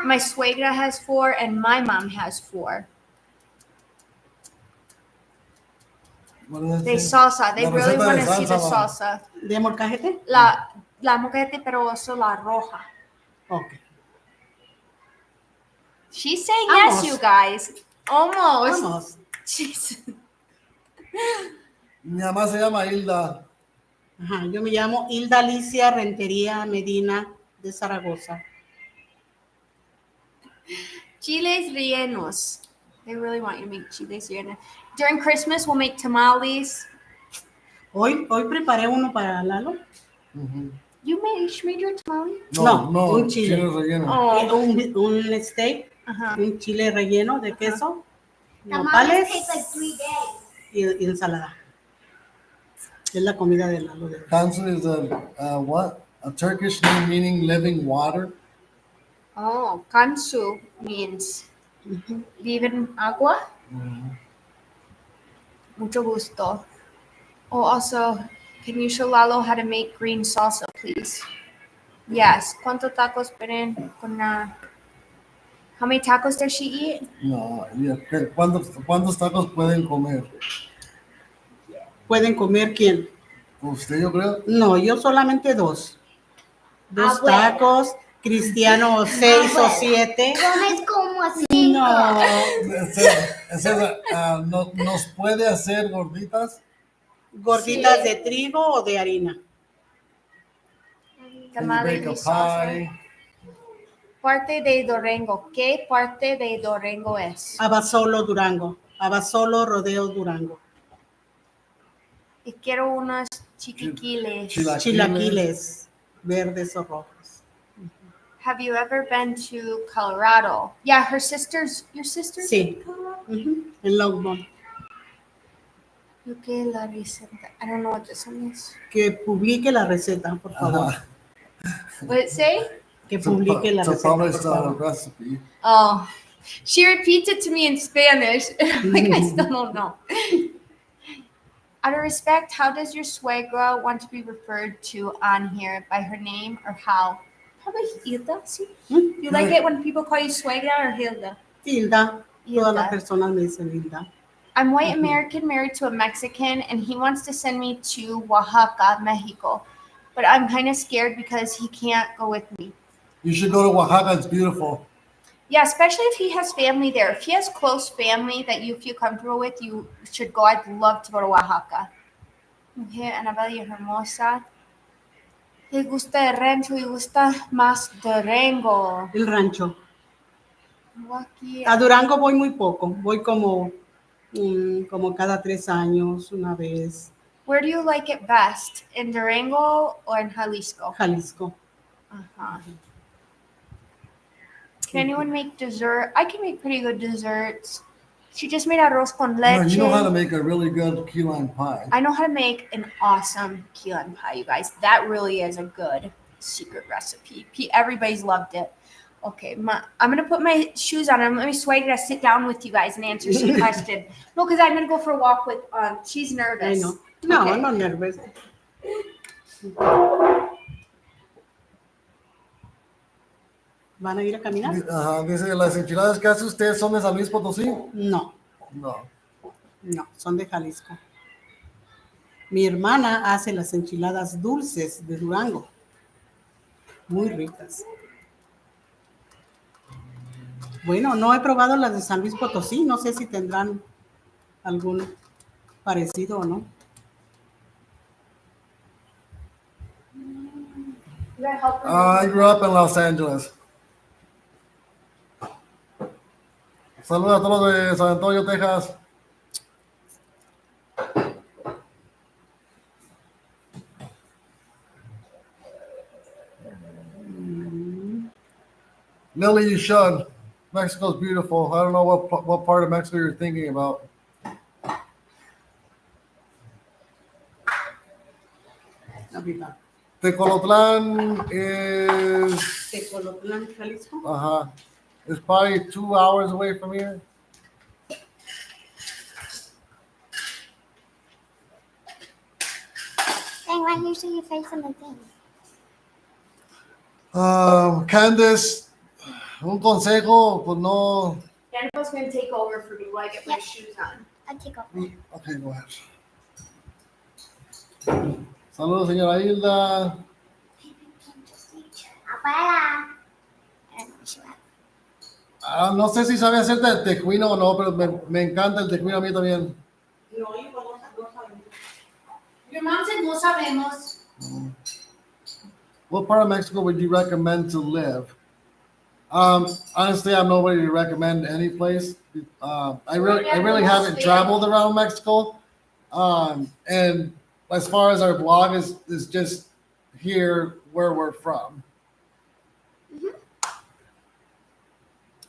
My suegra has 4, and my mom has 4. What does They it say? salsa. They La really receta want de to see the salsa, ma'am. salsa. ¿De molcajete? La molcajete, pero also la roja. Ok. She's saying yes, Almost. you guys. Almost. Vamos. Jesus. Mi mamá se llama Hilda. Ajá, yo me llamo Hilda Alicia Rentería Medina de Zaragoza. Chiles rellenos. They really want you to make chiles rellenos. During Christmas, we'll make tamales. Hoy preparé uno para Lalo. Ujú. You made your tamale? No, No, un chile. relleno. Oh. Un steak, Uh-huh. un chile relleno de queso, Tamales nopales take like 3 days. y ensalada. Es la comida de Lalo. Kansu is what? A Turkish name meaning living water. Oh, kansu means vive en agua. Mucho gusto. Oh, also, can you show Lalo how to make green salsa, please? Yes. ¿Cuántos tacos pueden con la... How many tacos does she eat? No, ¿cuántos tacos pueden comer? ¿Pueden comer quién? Usted, yo creo. No, yo solamente 2. 2 Abuela. tacos, Cristiano 6 o 7. Comes como 5. No, ¿Nos puede hacer gorditas? gorditas de trigo o de harina. Can you Tamales bake a y salsa. pie? Parte de Durango. ¿Qué parte de Durango es? Abasolo, Durango. Abasolo, Rodeo, Durango. Y quiero unos chiquiquiles. Chilaquiles, verdes o rojos. Have you ever been to Colorado? Yeah, your sister's Sí. in Colorado? En Longmont. Okay, la receta. I don't know what this one is. Que publique la receta, por favor. Ajá. What it say? Que publique la To receta, por publish the favor. recipe. Oh, she repeats it to me in Spanish. Like I still don't know. Out of respect, how does your suegra want to be referred to on here? By her name or how? Probably Hilda. See? You like it when people call you suegra or Hilda? Hilda. Todas las Hilda. personas me dicen Hilda. I'm white American married to a Mexican, and he wants to send me to Oaxaca, Mexico. But I'm kind of scared because he can't go with me. You should go to Oaxaca. It's beautiful. Yeah, especially if he has family there. If he has close family that you feel comfortable with, you should go. I'd love to go to Oaxaca. Mujer, Annabelle y hermosa. Le gusta el rancho y gusta más Durango. El rancho. Aquí. A Durango voy muy poco. Voy como cada 3 años, una vez. Where do you like it best? In Durango or in Jalisco? Jalisco. Uh-huh. Can anyone make dessert? I can make pretty good desserts. She just made arroz con leche. You know how to make a really good key lime pie. I know how to make an awesome key lime pie, you guys. That really is a good secret recipe. Everybody's loved it. Okay, I'm gonna put my shoes on. Let me swag to sit down with you guys and answer some question. No, because I'm gonna go for a walk with. She's I nervous. know. No, Okay. I'm not nervous. ¿Van a ir a caminar? Ajá, dice, las enchiladas que hace usted son de San Luis Potosí. No, No. no, son de Jalisco. Mi hermana hace las enchiladas dulces de Durango. Muy ricas. Bueno, no he probado las de San Luis Potosí. No sé si tendrán algún parecido o no. I grew up in Los Angeles. Saludos a todos los de San Antonio, Texas. Lily, you should. Mexico's beautiful. I don't know what part of Mexico you're thinking about. I'll be back. Tecolotlan is Tecolotlán, Jalisco. It's probably 2 hours away from here. Dang, why you see your face on the thing? Candace, un consejo, pues no. Annabelle's gonna take over for me while I get my Yep. shoes on. I'll take off. Okay, go ahead. Saludos, señora Hilda. Abuela. No sé si sabe hacerte el tejuino o no, pero me encanta el tejuino a mí también. No, igual no sabemos. Your mom said no sabemos. What part of Mexico would you recommend to live? Honestly, I'm nobody to recommend any place. I really haven't traveled around Mexico. And as far as our blog is just here where we're from.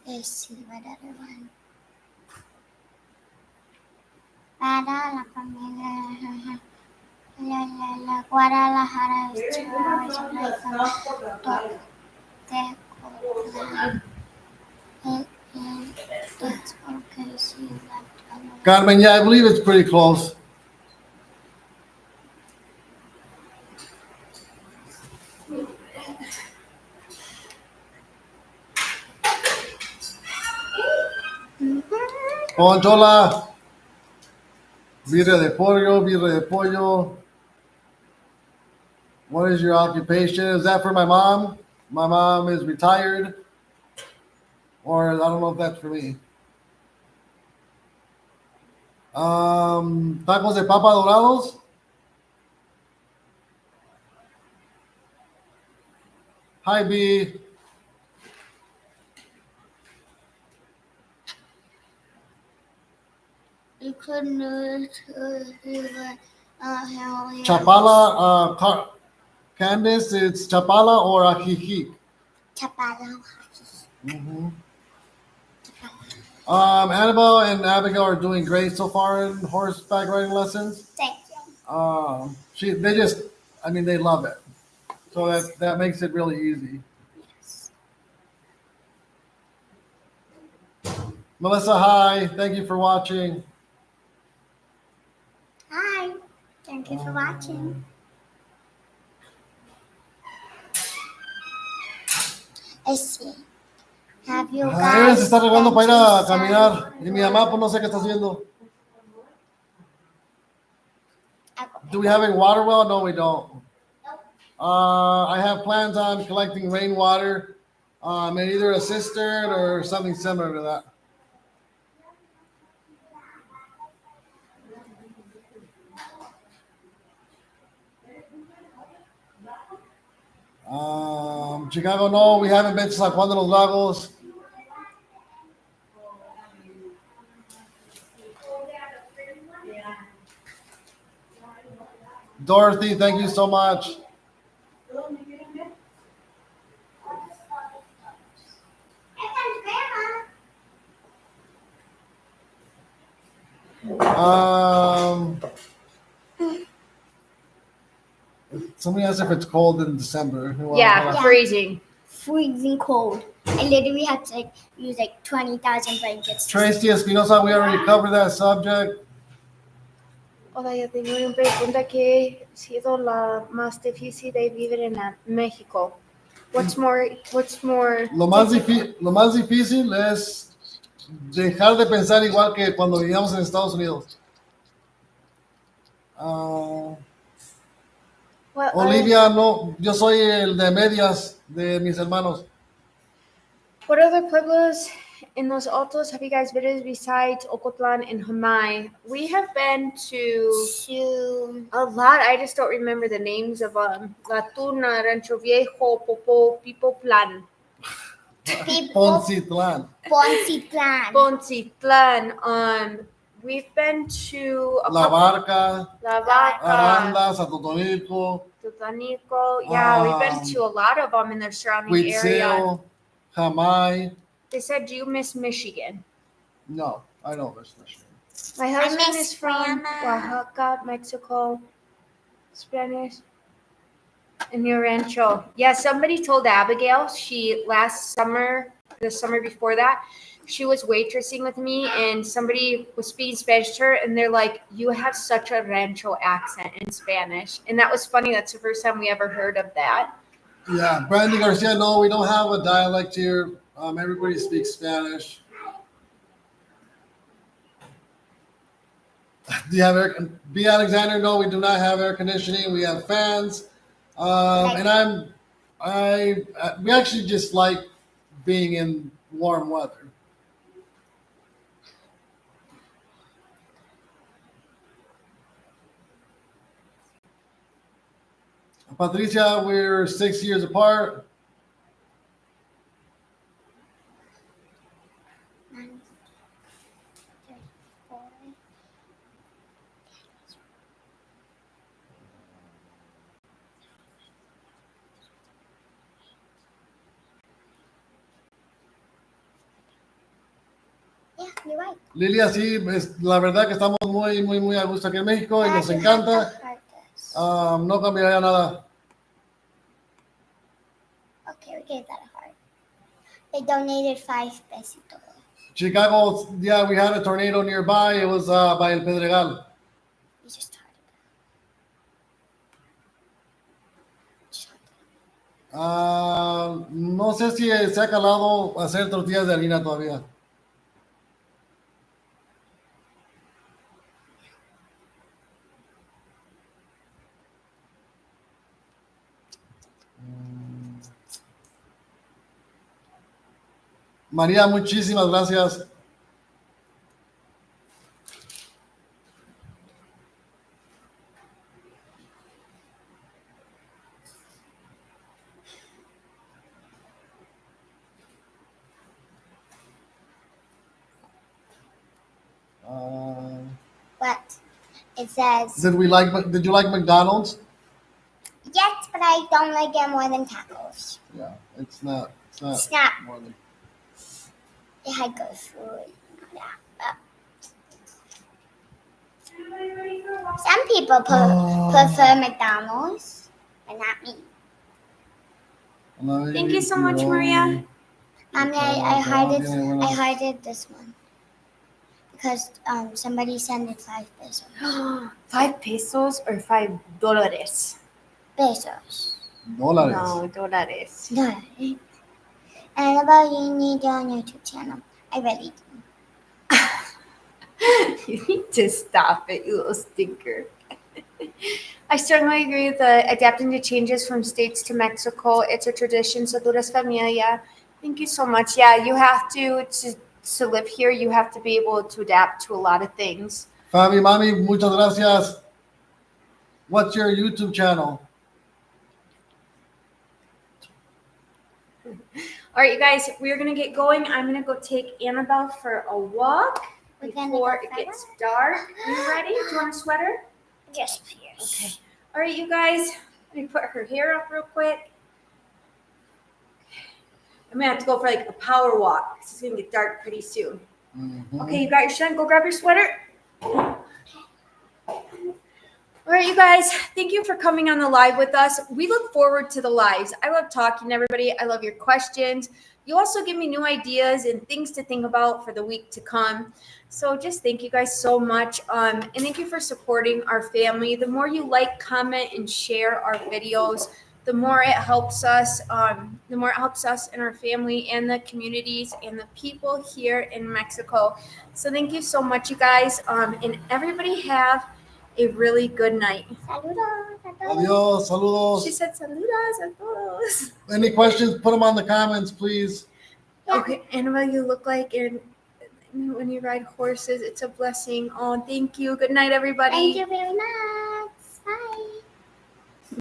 Let's see what other one. Para la familia. La Guadalajara is 2 hours away from Tecolotlan. It's okay, she left. Carmen, yeah, I believe it's pretty close. Ponchola, birria de pollo. What is your occupation? Is that for my mom? My mom is retired. Or I don't know if that's for me. Tacos de papa dorados. Hi, B. You couldn't Chapala, Candice, it's Chapala or Ajijic? Chapala. Mm-hmm. Annabelle and Abigail are doing great so far in horseback riding lessons. Thank you. They love it. So that makes it really easy. Yes. Melissa, hi. Thank you for watching. Hi. Thank you for watching. Let's see. Have you Aaron guys se está arreglando para ir a been to caminar. Y mi mamá, pues no sé qué está haciendo. Do we have a water well? No, we don't. I have plans on collecting rainwater in either a cistern or something similar to that. Chicago, no, we haven't been to San Juan de los Lagos. Dorothy, thank you so much. Somebody asked if it's cold in December. Yeah, freezing. freezing cold. I literally had to like use like 20,000 blankets. Tracy Espinosa, we already covered that subject. Hola, yo tengo una pregunta que ha sido la más difícil de vivir en México. What's more Lo más difícil es dejar de pensar igual que cuando vivíamos en Estados Unidos. Olivia, no, yo soy el de medias de mis hermanos. What other pueblos in los Altos have you guys visited besides Ocotlan and Jamay? We have been to a lot. I just don't remember the names of them. La Tuna, Rancho Viejo, Popo, Plan. Poncitlán. Poncitlan. We've been to La Barca, Vaca, Arandas, Atotonilco, Tutanico. Yeah, we've been to a lot of them in their surrounding area. Huitzeo, Jamay. They said you miss Michigan. No, I don't miss Michigan. My husband miss is from Grandma. Oaxaca, Mexico. Spanish. In your rancho. Yeah, somebody told Abigail the summer before that, she was waitressing with me and somebody was speaking Spanish to her and they're like, you have such a rancho accent in Spanish. And that was funny. That's the first time we ever heard of that. Yeah, Brandy Garcia, no, we don't have a dialect here. Everybody speaks Spanish. Do you have B. Alexander? No, we do not have air conditioning. We have fans. And we actually just like being in warm weather. Patricia, we're 6 years apart. Yeah, you're right. Lilia, sí, la verdad que estamos muy, muy, muy a gusto aquí en México y nos encanta. No cambiaría nada. Okay, we gave that a heart. They donated 5 pesitos. Chicago, yeah, we had a tornado nearby. It was by El Pedregal. We just heard No sé si se ha calado hacer tortillas de harina todavía. María, muchísimas gracias. What? It says. Did you like McDonald's? Yes, but I don't like it more than tacos. Yeah, it's not more than. It had good food. Some people prefer McDonald's, but not me. Thank you so much, Maria. Mommy, I hided this one because somebody sent it 5 pesos. 5 pesos or $5? Pesos. Dólares. No, dólares. No. Annabelle, you need your own YouTube channel. I really do. You need to stop it, you little stinker. I strongly agree with adapting to changes from states to Mexico. It's a tradition, so tú eres familia. Thank you so much. Yeah, you have to live here, you have to be able to adapt to a lot of things. Fabi, mami, muchas gracias. What's your YouTube channel? All right, you guys, we're going to get going. I'm going to go take Annabelle for a walk before it gets dark. Are you ready? Do you want a sweater? Yes, please. Okay. All right, you guys, let me put her hair up real quick. I'm going to have to go for like a power walk because it's going to get dark pretty soon. Mm-hmm. Okay, you got your son. Go grab your sweater. All All right, you guys, thank you for coming on the live with us. We look forward to the lives. I love talking to everybody. I love your questions. You also give me new ideas and things to think about for the week to come. So just thank you guys so much. And thank you for supporting our family. The more you like, comment, and share our videos, the more it helps us. The more it helps us and our family and the communities and the people here in Mexico. So thank you so much, you guys. And everybody have a really good night. Saludos a todos. Adios, saludos. She said saludos a todos. Any questions, put them on the comments, please. Okay, Annabelle, you look like when you ride horses, it's a blessing. Oh, thank you. Good night, everybody. Thank you very much.